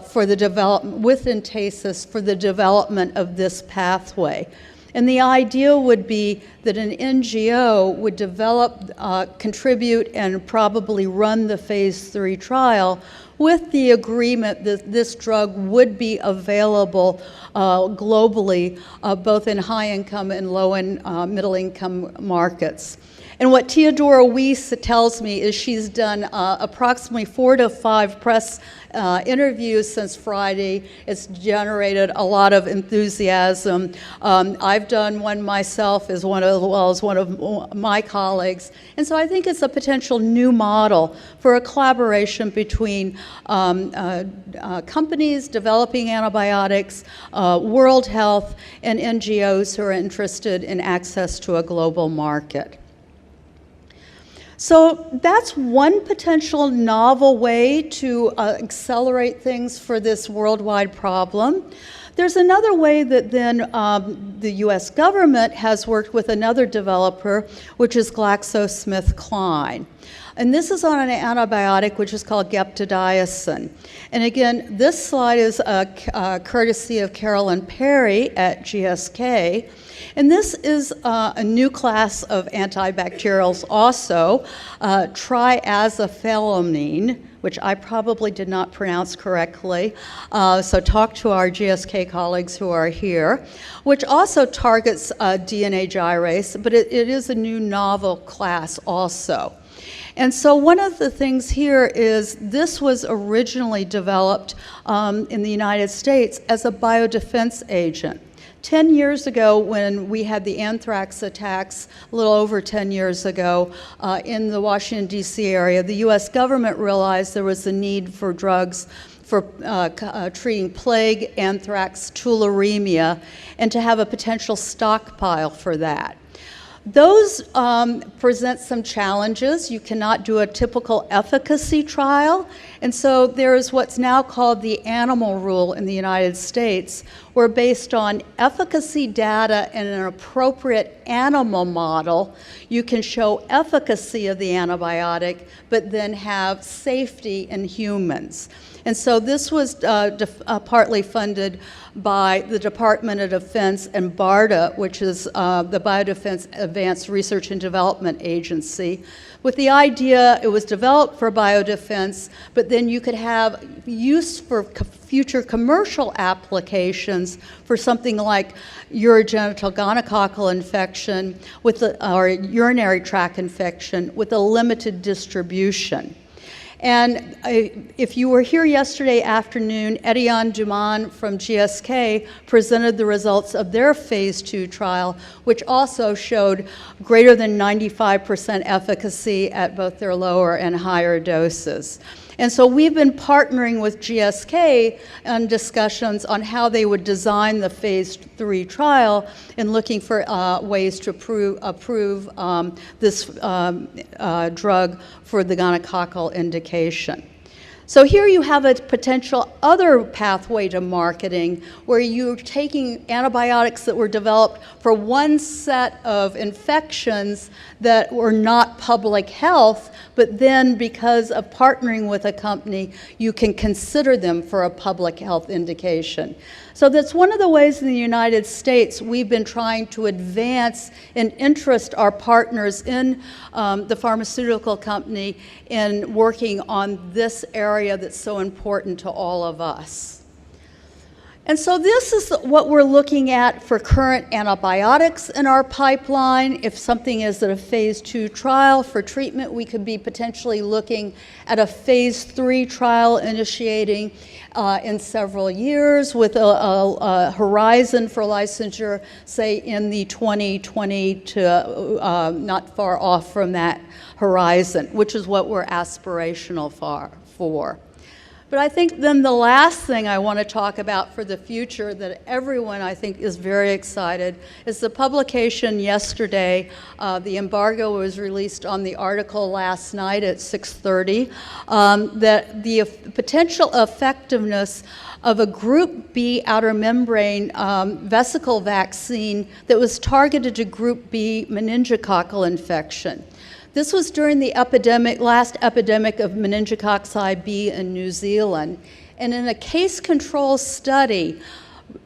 for the development, with Entasis, for the development of this pathway. And the idea would be that an NGO would develop, contribute, and probably run the phase 3 trial with the agreement that this drug would be available globally, both in high-income and low and middle-income markets. And what Teodora Weiss tells me is she's done approximately 4 to 5 press interviews since Friday. It's generated a lot of enthusiasm. I've done one myself as one of my colleagues. And so I think it's a potential new model for a collaboration between companies developing antibiotics, World Health, and NGOs who are interested in access to a global market. So that's one potential novel way to accelerate things for this worldwide problem. There's another way that then the US government has worked with another developer, which is GlaxoSmithKline. And this is on an antibiotic which is called geptidiosin. And again, this slide is courtesy of Carolyn Perry at GSK. And this is a new class of antibacterials also, triazophylamine, which I probably did not pronounce correctly, so talk to our GSK colleagues who are here, which also targets DNA gyrase, but it is a new novel class also. And so one of the things here is this was originally developed in the United States as a biodefense agent. 10 years ago, when we had the anthrax attacks, a little over 10 years ago, in the Washington, D.C. area, the U.S. government realized there was a need for drugs for treating plague, anthrax, tularemia, and to have a potential stockpile for that. Those present some challenges. You cannot do a typical efficacy trial. And so there is what's now called the animal rule in the United States, where based on efficacy data in an appropriate animal model, you can show efficacy of the antibiotic, but then have safety in humans. And so this was partly funded by the Department of Defense and BARDA, which is the Biodefense Advanced Research and Development Agency, with the idea it was developed for biodefense, but then you could have use for future commercial applications for something like urogenital gonococcal infection or urinary tract infection with a limited distribution. And if you were here yesterday afternoon, Etienne Duman from GSK presented the results of their phase 2 trial, which also showed greater than 95% efficacy at both their lower and higher doses. And so we've been partnering with GSK on discussions on how they would design the phase 3 trial and looking for ways to approve this drug for the gonococcal indication. So here you have a potential other pathway to marketing where you're taking antibiotics that were developed for one set of infections that were not public health, but then because of partnering with a company, you can consider them for a public health indication. So that's one of the ways in the United States we've been trying to advance and interest our partners in the pharmaceutical company in working on this area that's so important to all of us. And so this is what we're looking at for current antibiotics in our pipeline. If something is at a phase 2 trial for treatment, we could be potentially looking at a phase 3 trial initiating in several years with a horizon for licensure, say in the 2020 to not far off from that horizon, which is what we're aspirational for. But I think then the last thing I want to talk about for the future that everyone I think is very excited is the publication yesterday. The embargo was released on the article last night at 6:30, that the potential effectiveness of a Group B outer membrane vesicle vaccine that was targeted to Group B meningococcal infection. This was during the last epidemic of meningococci B in New Zealand. And in a case control study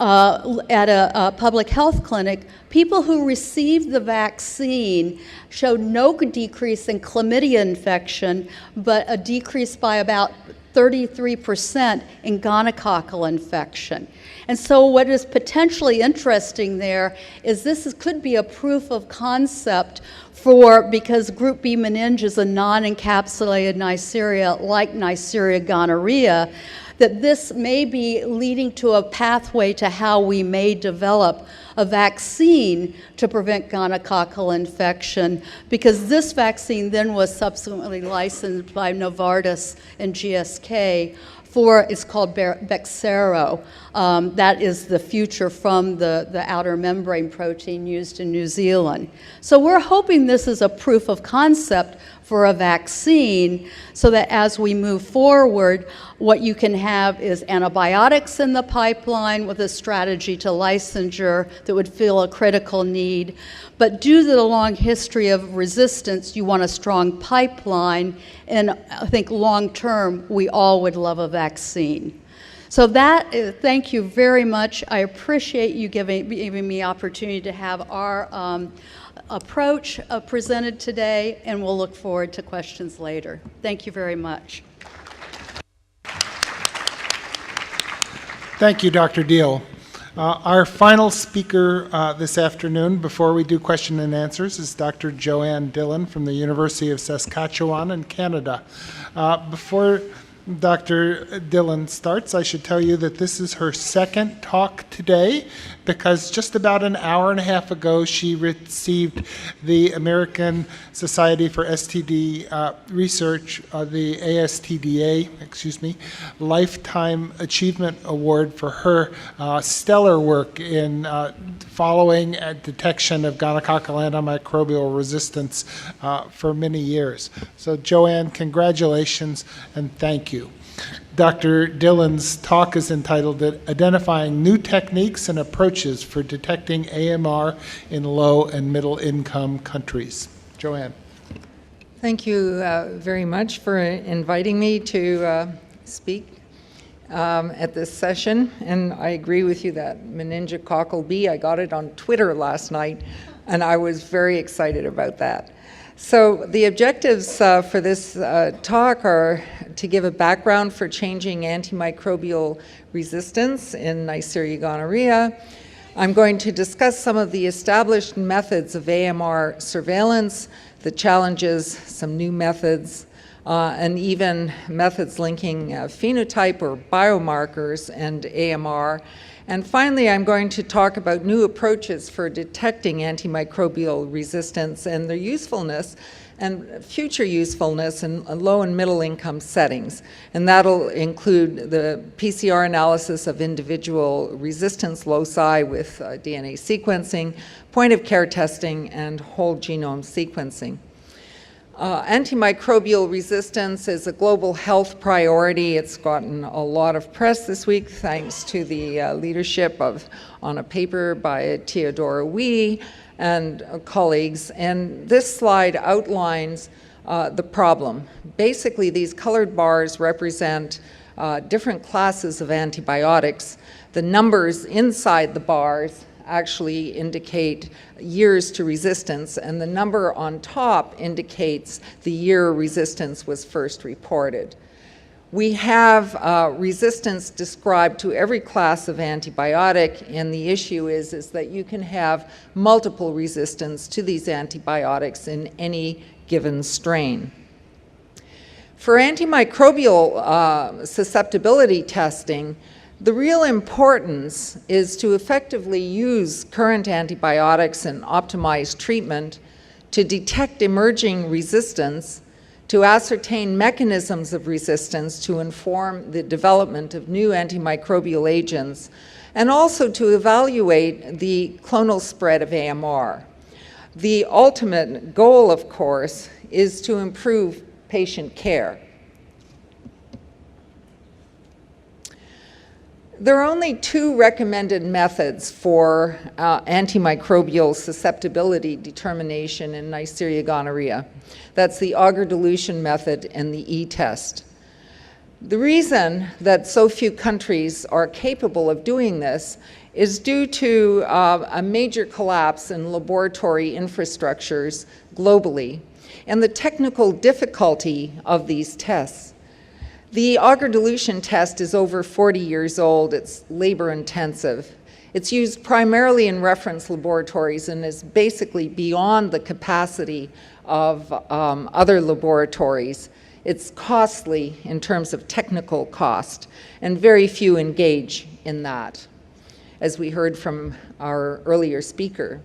at a public health clinic, people who received the vaccine showed no decrease in chlamydia infection, but a decrease by about 33% in gonococcal infection. And so what is potentially interesting there is this could be a proof of concept because Group B meninge is a non-encapsulated Neisseria like Neisseria gonorrhoeae, that this may be leading to a pathway to how we may develop a vaccine to prevent gonococcal infection, because this vaccine then was subsequently licensed by Novartis and GSK it's called Bexsero. That is the future from the outer membrane protein used in New Zealand. So we're hoping this is a proof of concept for a vaccine so that as we move forward, what you can have is antibiotics in the pipeline with a strategy to licensure that would fill a critical need. But due to the long history of resistance, you want a strong pipeline, and I think long term, we all would love a vaccine. So thank you very much. I appreciate you giving me opportunity to have our approach presented today, and we'll look forward to questions later. Thank you very much. Thank you, Dr. Deal. Our final speaker this afternoon, before we do question and answers, is Dr. Joanne Dillon from the University of Saskatchewan in Canada. Before Dr. Dillon starts, I should tell you that this is her second talk today, because just about an hour and a half ago she received the American Society for STD Research, the ASTDA, Lifetime Achievement Award for her stellar work in following detection of gonococcal antimicrobial resistance for many years. So Joanne, congratulations and thank you. Dr. Dillon's talk is entitled Identifying New Techniques and Approaches for Detecting AMR in Low and Middle Income Countries. Joanne. Thank you very much for inviting me to speak at this session. And I agree with you that meningococcal B, I got it on Twitter last night, and I was very excited about that. So the objectives for this talk are to give a background for changing antimicrobial resistance in Neisseria gonorrhoeae. I'm going to discuss some of the established methods of AMR surveillance, the challenges, some new methods, and even methods linking phenotype or biomarkers and AMR. And finally, I'm going to talk about new approaches for detecting antimicrobial resistance and their usefulness and future usefulness in low and middle income settings. And that'll include the PCR analysis of individual resistance loci with DNA sequencing, point of care testing, and whole genome sequencing. Antimicrobial resistance is a global health priority. It's gotten a lot of press this week thanks to the leadership on a paper by Theodora Wee and colleagues. And this slide outlines the problem. Basically, these colored bars represent different classes of antibiotics. The numbers inside the bars actually indicate years to resistance, and the number on top indicates the year resistance was first reported. We have resistance described to every class of antibiotic, and the issue is that you can have multiple resistance to these antibiotics in any given strain. For antimicrobial susceptibility testing, the real importance is to effectively use current antibiotics and optimize treatment to detect emerging resistance, to ascertain mechanisms of resistance to inform the development of new antimicrobial agents, and also to evaluate the clonal spread of AMR. The ultimate goal, of course, is to improve patient care. There are only two recommended methods for antimicrobial susceptibility determination in Neisseria gonorrhoeae. That's the agar dilution method and the E-test. The reason that so few countries are capable of doing this is due to a major collapse in laboratory infrastructures globally and the technical difficulty of these tests. The agar dilution test is over 40 years old. It's labor intensive. It's used primarily in reference laboratories and is basically beyond the capacity of other laboratories. It's costly in terms of technical cost, and very few engage in that, as we heard from our earlier speaker.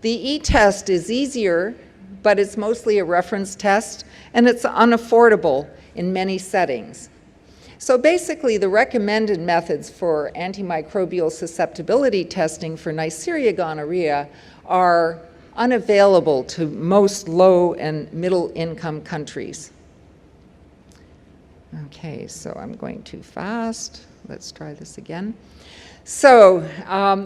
The E-test is easier, but it's mostly a reference test, and it's unaffordable in many settings. So basically, the recommended methods for antimicrobial susceptibility testing for Neisseria gonorrhoeae are unavailable to most low and middle income countries. Okay, so I'm going too fast. Let's try this again. So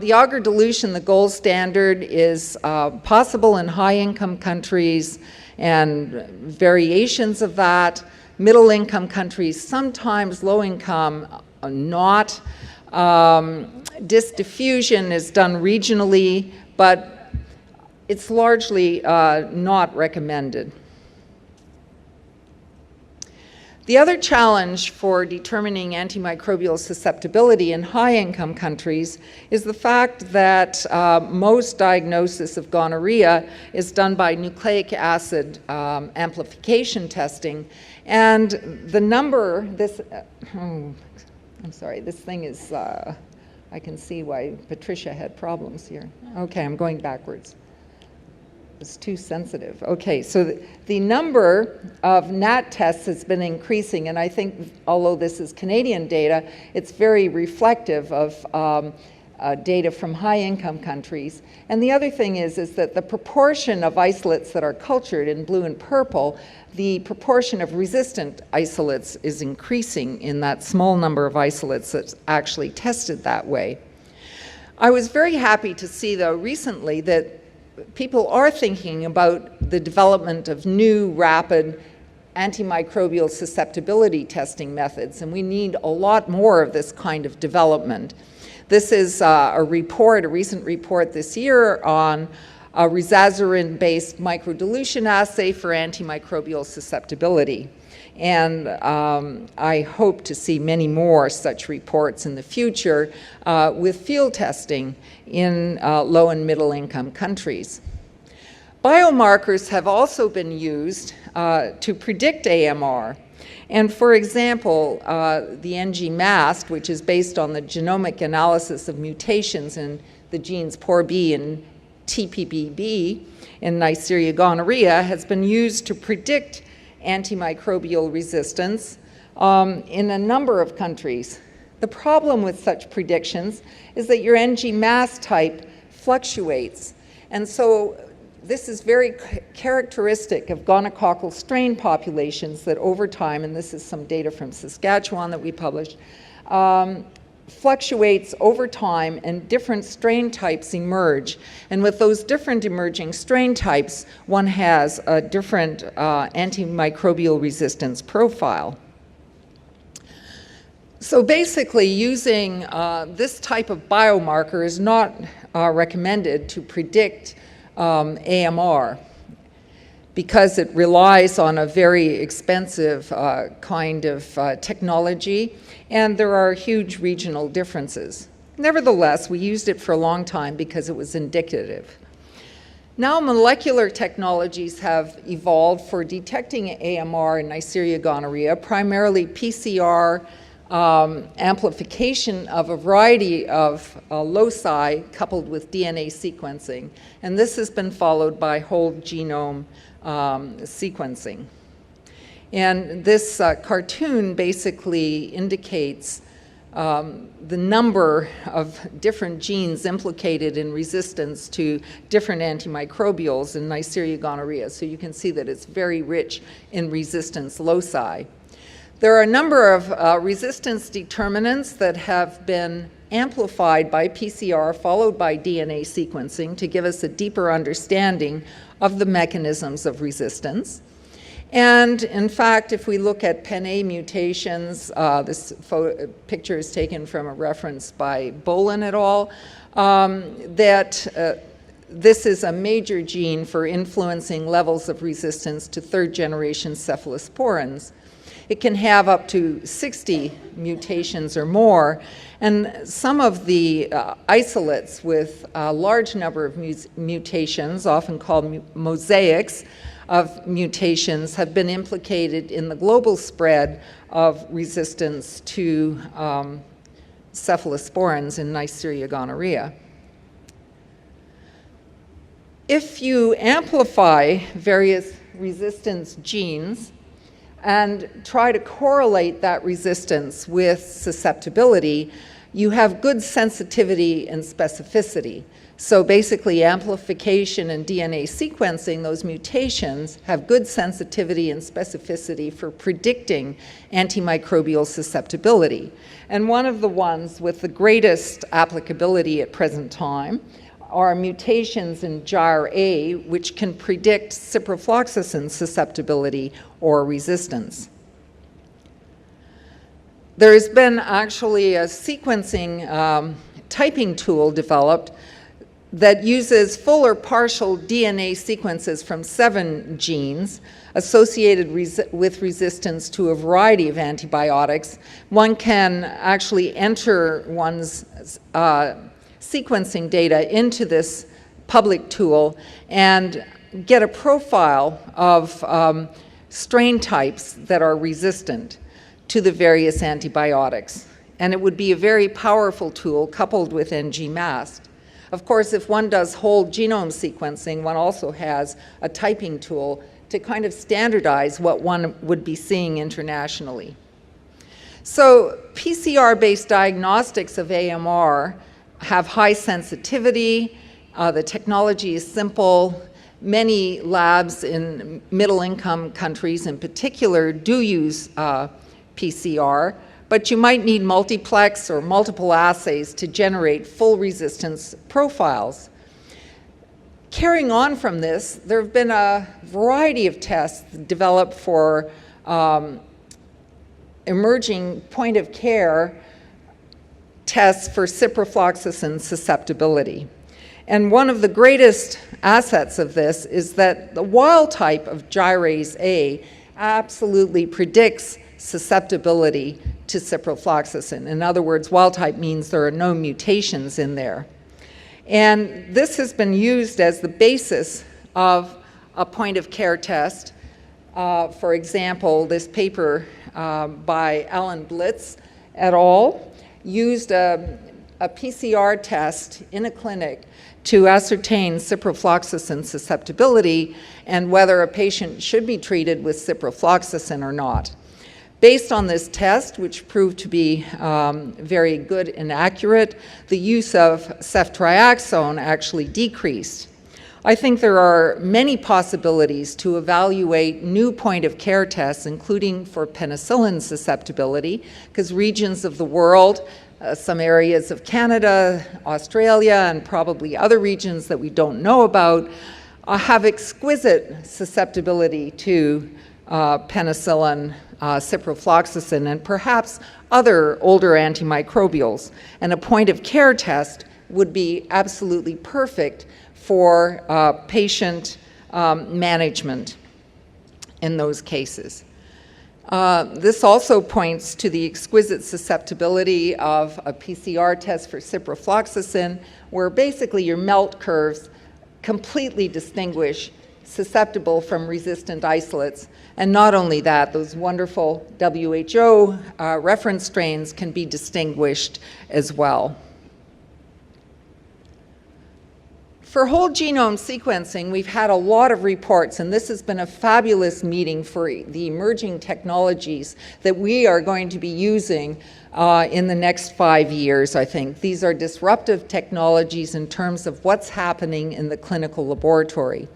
the agar dilution, the gold standard, is possible in high-income countries and variations of that. Middle-income countries, sometimes low-income, not. Disk diffusion is done regionally, but it's largely not recommended. The other challenge for determining antimicrobial susceptibility in high-income countries is the fact that most diagnosis of gonorrhea is done by nucleic acid amplification testing. And the number, I'm sorry, this thing is, I can see why Patricia had problems here. Okay, I'm going backwards. It's too sensitive. Okay, so the number of NAT tests has been increasing, and I think, although this is Canadian data, it's very reflective of data from high-income countries. And the other thing is that the proportion of isolates that are cultured in blue and purple, the proportion of resistant isolates is increasing in that small number of isolates that's actually tested that way. I was very happy to see, though, recently that people are thinking about the development of new, rapid antimicrobial susceptibility testing methods, and we need a lot more of this kind of development. This is a recent report this year on a rizazorin-based microdilution assay for antimicrobial susceptibility. And I hope to see many more such reports in the future with field testing in low and middle income countries. Biomarkers have also been used to predict AMR. And for example, the NG-MAST, which is based on the genomic analysis of mutations in the genes PORB and TPBB in Neisseria gonorrhoeae, has been used to predict antimicrobial resistance in a number of countries. The problem with such predictions is that your NG-MAST type fluctuates. And so this is very characteristic of gonococcal strain populations that over time, and this is some data from Saskatchewan that we published, fluctuates over time and different strain types emerge. And with those different emerging strain types, one has a different antimicrobial resistance profile. So basically, using this type of biomarker is not recommended to predict AMR because it relies on a very expensive kind of technology, and there are huge regional differences. Nevertheless, we used it for a long time because it was indicative. Now molecular technologies have evolved for detecting AMR in Neisseria gonorrhoeae, primarily PCR amplification of a variety of loci coupled with DNA sequencing. And this has been followed by whole genome sequencing. And this cartoon basically indicates the number of different genes implicated in resistance to different antimicrobials in Neisseria gonorrhoeae. So you can see that it's very rich in resistance loci. There are a number of resistance determinants that have been amplified by PCR followed by DNA sequencing to give us a deeper understanding of the mechanisms of resistance. And in fact, if we look at PEN-A mutations, this picture is taken from a reference by Bolin et al., this is a major gene for influencing levels of resistance to third-generation cephalosporins. It can have up to 60 mutations or more, and some of the isolates with a large number of mutations, often called mosaics of mutations, have been implicated in the global spread of resistance to cephalosporins in Neisseria gonorrhoeae. If you amplify various resistance genes and try to correlate that resistance with susceptibility, you have good sensitivity and specificity. So basically, amplification and DNA sequencing, those mutations, have good sensitivity and specificity for predicting antimicrobial susceptibility. And one of the ones with the greatest applicability at present time are mutations in GYRE, which can predict ciprofloxacin susceptibility or resistance. There has been actually a sequencing typing tool developed that uses full or partial DNA sequences from 7 genes associated with resistance to a variety of antibiotics. One can actually enter one's sequencing data into this public tool and get a profile of strain types that are resistant to the various antibiotics. And it would be a very powerful tool coupled with NG-MAST. Of course, if one does whole genome sequencing, one also has a typing tool to kind of standardize what one would be seeing internationally. So PCR-based diagnostics of AMR have high sensitivity. The technology is simple. Many labs in middle-income countries in particular do use PCR, but you might need multiplex or multiple assays to generate full resistance profiles. Carrying on from this, there have been a variety of tests developed for emerging point-of-care tests for ciprofloxacin susceptibility. And one of the greatest assets of this is that the wild type of gyrase A absolutely predicts susceptibility to ciprofloxacin. In other words, wild type means there are no mutations in there. And this has been used as the basis of a point of care test. For example, this paper by Alan Blitz et al. Used a PCR test in a clinic to ascertain ciprofloxacin susceptibility and whether a patient should be treated with ciprofloxacin or not. Based on this test, which proved to be very good and accurate, the use of ceftriaxone actually decreased. I think there are many possibilities to evaluate new point-of-care tests, including for penicillin susceptibility, because regions of the world, some areas of Canada, Australia, and probably other regions that we don't know about, have exquisite susceptibility to penicillin, ciprofloxacin, and perhaps other older antimicrobials. And a point-of-care test would be absolutely perfect for patient management in those cases. This also points to the exquisite susceptibility of a PCR test for ciprofloxacin, where basically your melt curves completely distinguish susceptible from resistant isolates. And not only that, those wonderful WHO reference strains can be distinguished as well. For whole genome sequencing, we've had a lot of reports, and this has been a fabulous meeting for the emerging technologies that we are going to be using in the next 5 years, I think. These are disruptive technologies in terms of what's happening in the clinical laboratory.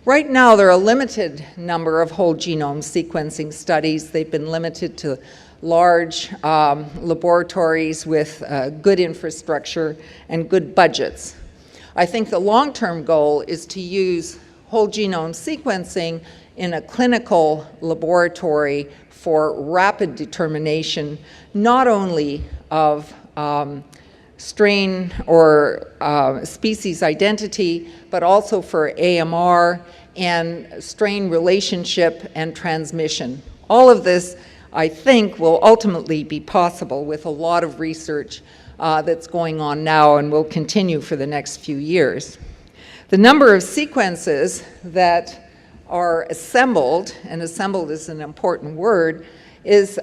Right now, there are a limited number of whole genome sequencing studies. They've been limited to large laboratories with good infrastructure and good budgets. I think the long-term goal is to use whole genome sequencing in a clinical laboratory for rapid determination, not only of strain or species identity, but also for AMR and strain relationship and transmission. All of this, I think, will ultimately be possible with a lot of research that's going on now and will continue for the next few years. The number of sequences that are assembled, and assembled is an important word, is,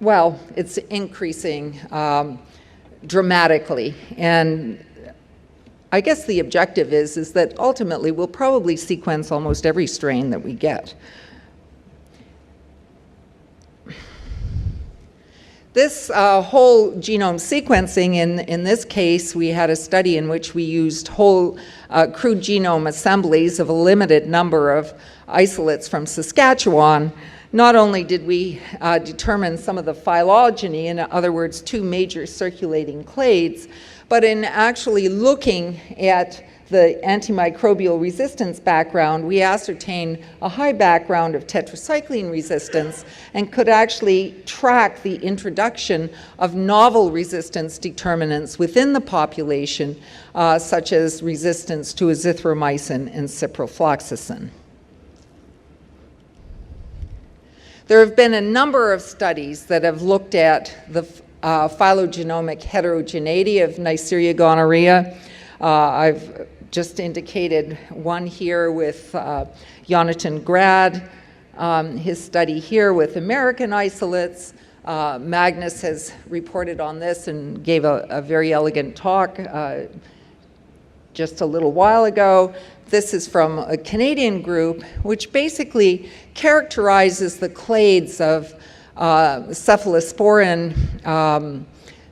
well, it's increasing dramatically. And I guess the objective is that ultimately we'll probably sequence almost every strain that we get. This whole genome sequencing, in this case, we had a study in which we used whole crude genome assemblies of a limited number of isolates from Saskatchewan. Not only did we determine some of the phylogeny, in other words, 2 major circulating clades, but in actually looking at the antimicrobial resistance background, we ascertained a high background of tetracycline resistance and could actually track the introduction of novel resistance determinants within the population, such as resistance to azithromycin and ciprofloxacin. There have been a number of studies that have looked at the phylogenomic heterogeneity of Neisseria gonorrhoeae. I've just indicated one here with Jonathan Grad, his study here with American isolates. Magnus has reported on this and gave a very elegant talk just a little while ago. This is from a Canadian group, which basically characterizes the clades of cephalosporin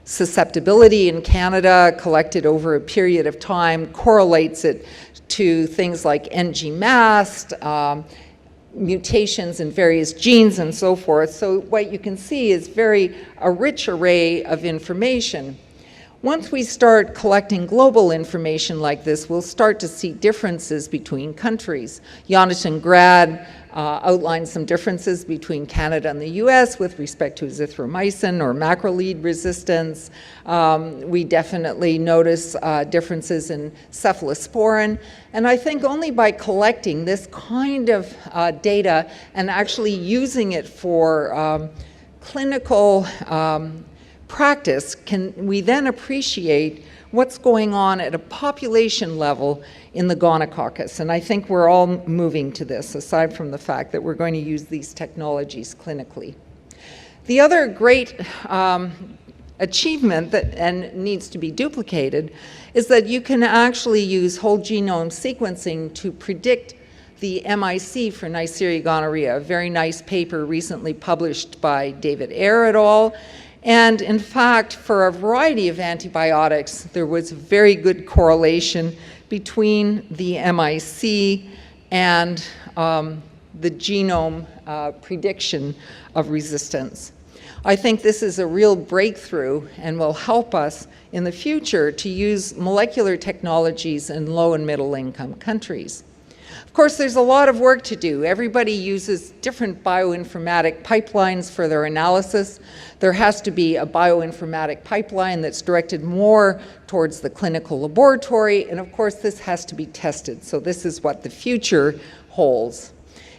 susceptibility in Canada, collected over a period of time, correlates it to things like NG-MAST, mutations in various genes and so forth. So what you can see is a rich array of information. Once we start collecting global information like this, we'll start to see differences between countries. Jonathan Grad outlined some differences between Canada and the US with respect to azithromycin or macrolide resistance. We definitely notice differences in cephalosporin. And I think only by collecting this kind of data and actually using it for clinical practice can we then appreciate what's going on at a population level in the gonococcus. And I think we're all moving to this, aside from the fact that we're going to use these technologies clinically. The other great achievement that and needs to be duplicated is that you can actually use whole genome sequencing to predict the MIC for Neisseria gonorrhoeae, a very nice paper recently published by David Eyre et al. And in fact, for a variety of antibiotics, there was very good correlation between the MIC and the genome prediction of resistance. I think this is a real breakthrough and will help us in the future to use molecular technologies in low and middle income countries. Of course, there's a lot of work to do. Everybody uses different bioinformatic pipelines for their analysis. There has to be a bioinformatic pipeline that's directed more towards the clinical laboratory, and of course, this has to be tested. So this is what the future holds,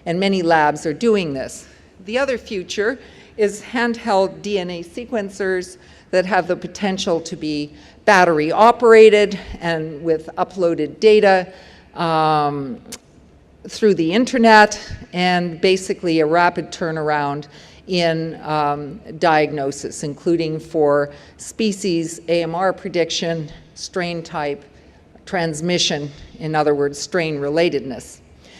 and many labs are doing this. The other future is handheld DNA sequencers that have the potential to be battery operated and with uploaded data through the internet, and basically a rapid turnaround in diagnosis, including for species, AMR prediction, strain type, transmission, in other words, strain relatedness.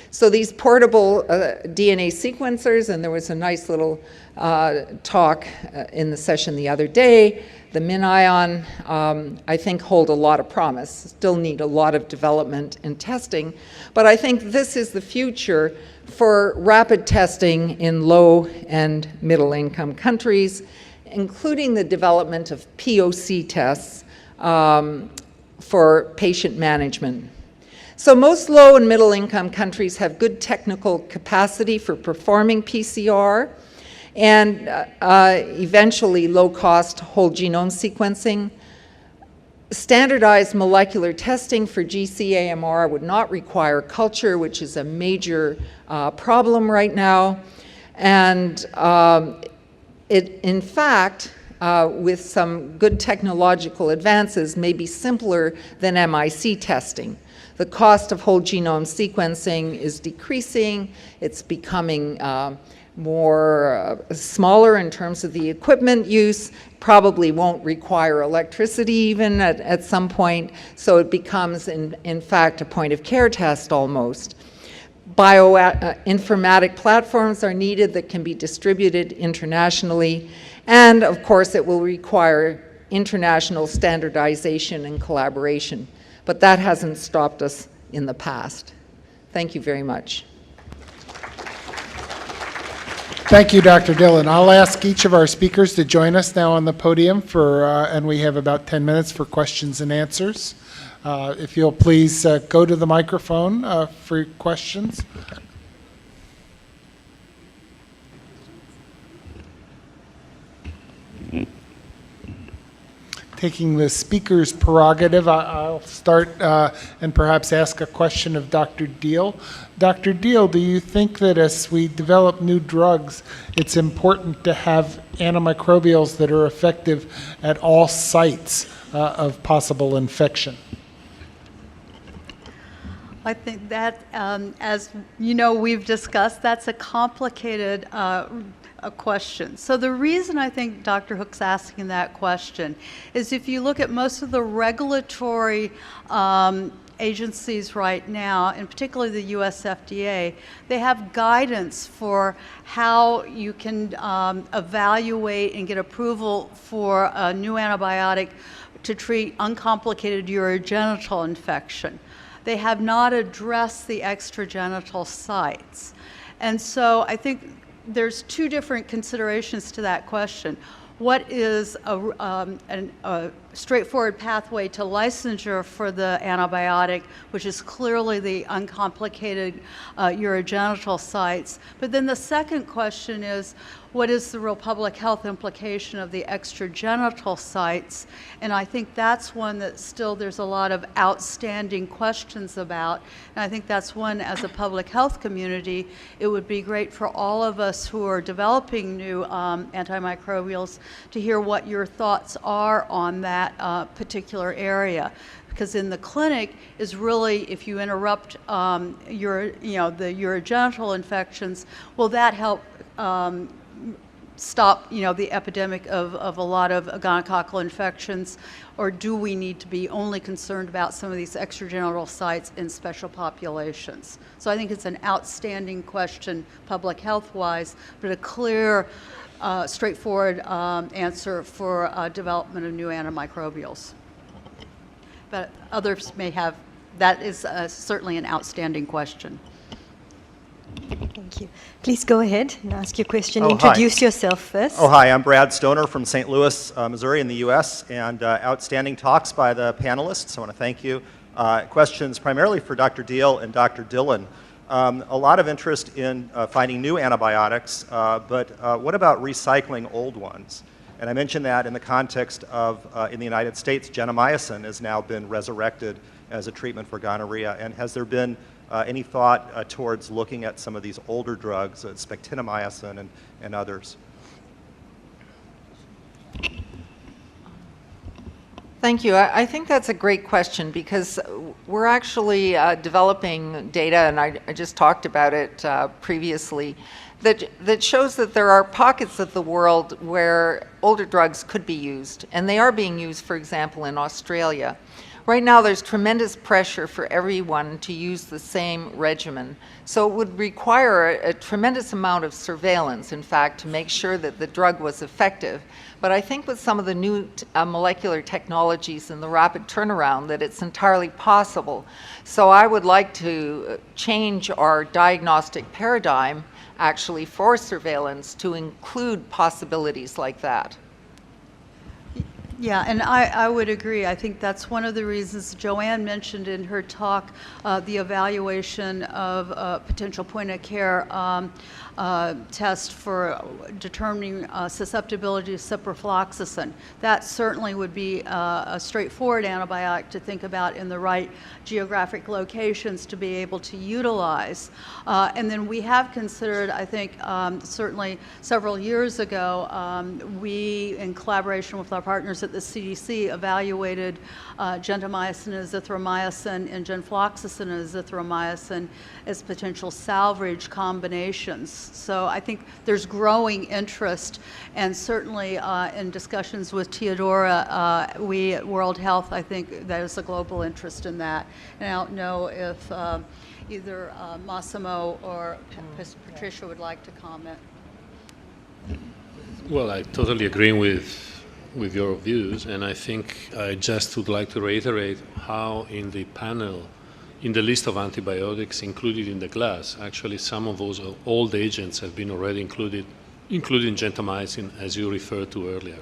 So these portable DNA sequencers, and there was a nice little talk in the session the other day, the MinION, I think hold a lot of promise. Still need a lot of development and testing, but I think this is the future for rapid testing in low and middle income countries, including the development of POC tests for patient management. So most low and middle income countries have good technical capacity for performing PCR and eventually low-cost whole genome sequencing. Standardized molecular testing for GC-AMR would not require culture, which is a major problem right now. And in fact, with some good technological advances, may be simpler than MIC testing. The cost of whole genome sequencing is decreasing. It's becoming smaller in terms of the equipment use, probably won't require electricity even at some point, so it becomes in fact a point of care test almost. Bioinformatic platforms are needed that can be distributed internationally, and of course it will require international standardization and collaboration, but that hasn't stopped us in the past. Thank you very much. Thank you, Dr. Dillon. I'll ask each of our speakers to join us now on the podium and we have about 10 minutes for questions and answers. If you'll please go to the microphone for questions. Taking the speaker's prerogative, I'll start and perhaps ask a question of Dr. Deal. Dr. Deal, do you think that as we develop new drugs, it's important to have antimicrobials that are effective at all sites of possible infection? I think that, as you know, we've discussed, that's a complicated a question. So the reason I think Dr. Hook's asking that question is if you look at most of the regulatory agencies right now, and particularly the US FDA, they have guidance for how you can evaluate and get approval for a new antibiotic to treat uncomplicated urogenital infection. They have not addressed the extragenital sites. And so I think there's two different considerations to that question. what is a straightforward pathway to licensure for the antibiotic, which is clearly the uncomplicated urogenital sites. But then the second question is, what is the real public health implication of the extragenital sites? And I think that's one that still there's a lot of outstanding questions about. And I think that's one, as a public health community, it would be great for all of us who are developing new antimicrobials to hear what your thoughts are on that particular area. Because in the clinic is really, if you interrupt the urogenital infections, will that help stop, the epidemic of a lot of gonococcal infections, or do we need to be only concerned about some of these extragenital sites in special populations? So I think it's an outstanding question, public health-wise, but a clear, straightforward answer for development of new antimicrobials. But others may have, that is certainly an outstanding question. Thank you. Please go ahead and ask your question. Oh, Introduce hi. yourself first. Oh, hi, I'm Brad Stoner from St. Louis, Missouri in the U.S., and outstanding talks by the panelists. I want to thank you. Questions primarily for Dr. Deal and Dr. Dillon. A lot of interest in finding new antibiotics, but what about recycling old ones? And I mention that in the context of, in the United States, gentamicin has now been resurrected as a treatment for gonorrhea. And has there been any thought towards looking at some of these older drugs, spectinomycin and others? Thank you. I think that's a great question, because we're actually developing data, and I just talked about it previously, that shows that there are pockets of the world where older drugs could be used, and they are being used, for example, in Australia. Right now, there's tremendous pressure for everyone to use the same regimen. So it would require a tremendous amount of surveillance, in fact, to make sure that the drug was effective. But I think with some of the new molecular technologies and the rapid turnaround, that it's entirely possible. So I would like to change our diagnostic paradigm, actually, for surveillance to include possibilities like that. Yeah, and I would agree. I think that's one of the reasons Joanne mentioned in her talk, the evaluation of potential point-of-care test for determining susceptibility to ciprofloxacin. That certainly would be a straightforward antibiotic to think about in the right geographic locations to be able to utilize. And then we have considered, I think, certainly several years ago, we, in collaboration with our partners at the CDC, evaluated gentamicin, azithromycin, and genfloxacin and azithromycin as potential salvage combinations. So I think there's growing interest, and certainly in discussions with Teodora, we at World Health, I think there's a global interest in that. And I don't know if either Massimo or Patricia would like to comment. Well, I totally agree with your views, and I think I just would like to reiterate how in the panel, in the list of antibiotics included in the glass, actually some of those old agents have been already included, including gentamicin, as you referred to earlier.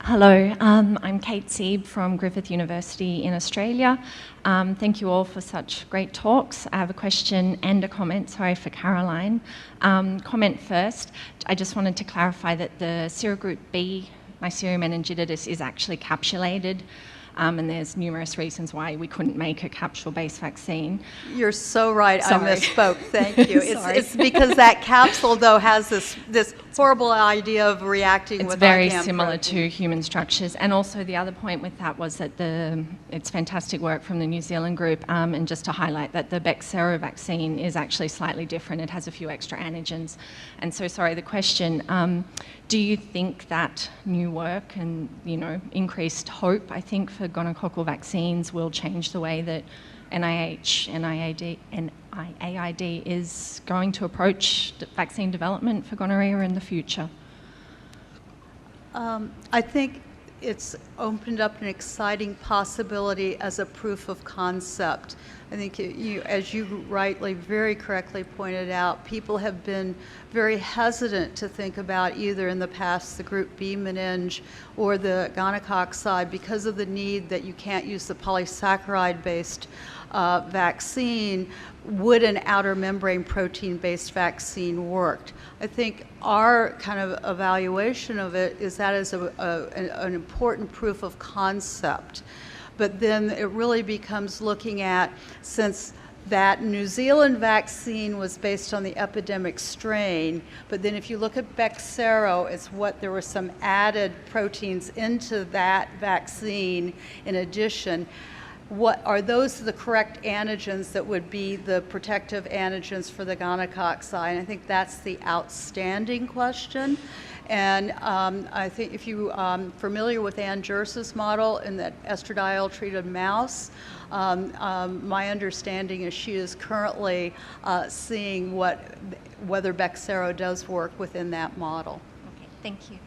Hello, I'm Kate Sieb from Griffith University in Australia. Thank you all for such great talks. I have a question and a comment. Sorry for Caroline. Comment first. I just wanted to clarify that the serogroup B, Neisseria meningitidis, is actually capsulated, and there's numerous reasons why we couldn't make a capsule-based vaccine. You're so right. Sorry. I misspoke. Thank you. It's because that capsule, though, has this horrible idea of reacting with It's very IgM similar protein. to human structures. And also the other point with that was that it's fantastic work from the New Zealand group, and just to highlight that the Bexsero vaccine is actually slightly different. It has a few extra antigens. And so, sorry, the question, do you think that new work and, increased hope, I think, for gonococcal vaccines will change the way that NIH, NIAID, and IAID is going to approach vaccine development for gonorrhea in the future? I think it's opened up an exciting possibility as a proof of concept. I think as you rightly, very correctly pointed out, people have been very hesitant to think about either in the past the group B meninge or the gonocoque side because of the need that you can't use the polysaccharide-based vaccine. Would an outer membrane protein-based vaccine worked? I think our kind of evaluation of it is that is an important proof of concept. But then it really becomes looking at, since that New Zealand vaccine was based on the epidemic strain, but then if you look at Bexsero, it's what there were some added proteins into that vaccine in addition. What are those the correct antigens that would be the protective antigens for the gonocoque side? And I think that's the outstanding question. And I think if you familiar with Ann Jerse's model in that estradiol-treated mouse, my understanding is she is currently seeing whether Bexsero does work within that model. Okay, thank you.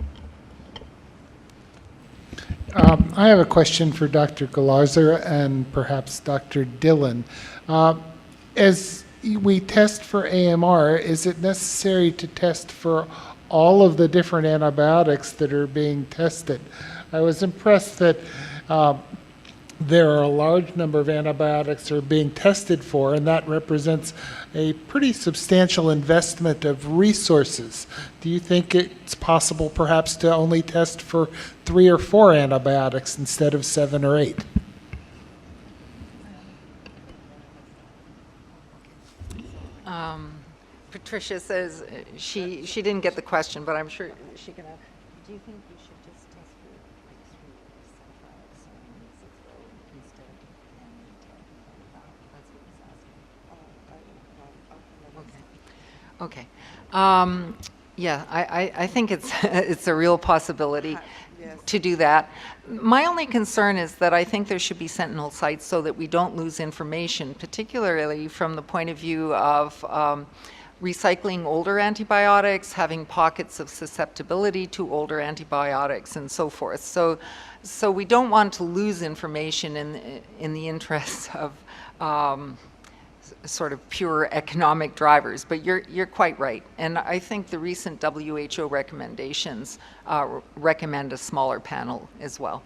I have a question for Dr. Kularathe and perhaps Dr. Dillon. As we test for AMR, is it necessary to test for all of the different antibiotics that are being tested? I was impressed that there are a large number of antibiotics that are being tested for, and that represents a pretty substantial investment of resources. Do you think it's possible perhaps to only test for 3 or 4 antibiotics instead of 7 or 8? Patricia says she didn't get the question, but I'm sure she can. Do you think you should just test for like 3 instead of that's what he's asking? Okay. Yeah, I think it's a real possibility to do that. My only concern is that I think there should be sentinel sites so that we don't lose information, particularly from the point of view of recycling older antibiotics, having pockets of susceptibility to older antibiotics, and so forth. So we don't want to lose information in the interests of sort of pure economic drivers. But you're quite right, and I think the recent WHO recommendations recommend a smaller panel as well.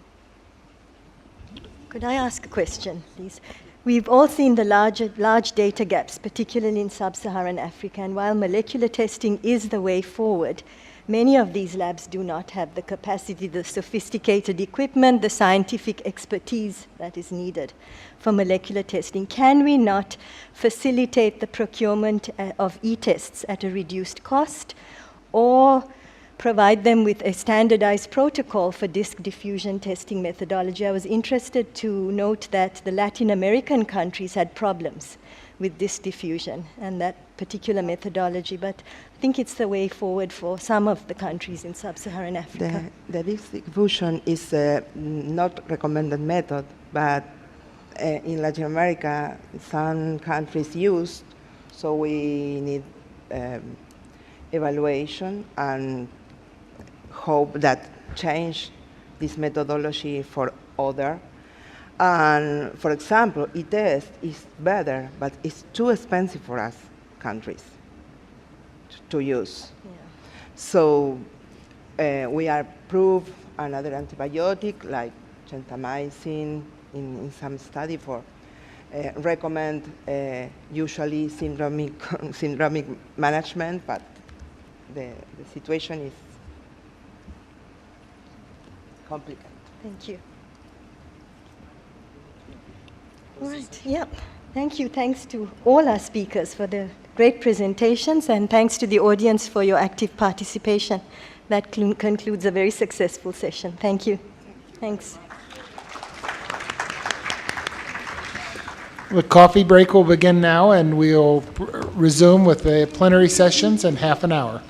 Could I ask a question, please? We've all seen the large data gaps, particularly in sub-Saharan Africa, and while molecular testing is the way forward, many of these labs do not have the capacity, the sophisticated equipment, the scientific expertise that is needed for molecular testing. Can we not facilitate the procurement of e-tests at a reduced cost, or provide them with a standardized protocol for disk diffusion testing methodology? I was interested to note that the Latin American countries had problems with disk diffusion and that particular methodology, but I think it's the way forward for some of the countries in sub-Saharan Africa. The disk diffusion is not recommended method, but in Latin America, some countries use, so we need evaluation and hope that change this methodology for other. And for example, e-test is better, but it's too expensive for us countries to use. Yeah. So we approve another antibiotic like gentamicin in some study for recommend usually syndromic management, but the situation is complicated. Thank you. All right, yep. Thank you. Thanks to all our speakers for the great presentations, and thanks to the audience for your active participation. That concludes a very successful session. Thank you. Thanks. The coffee break will begin now, and we'll resume with the plenary sessions in half an hour.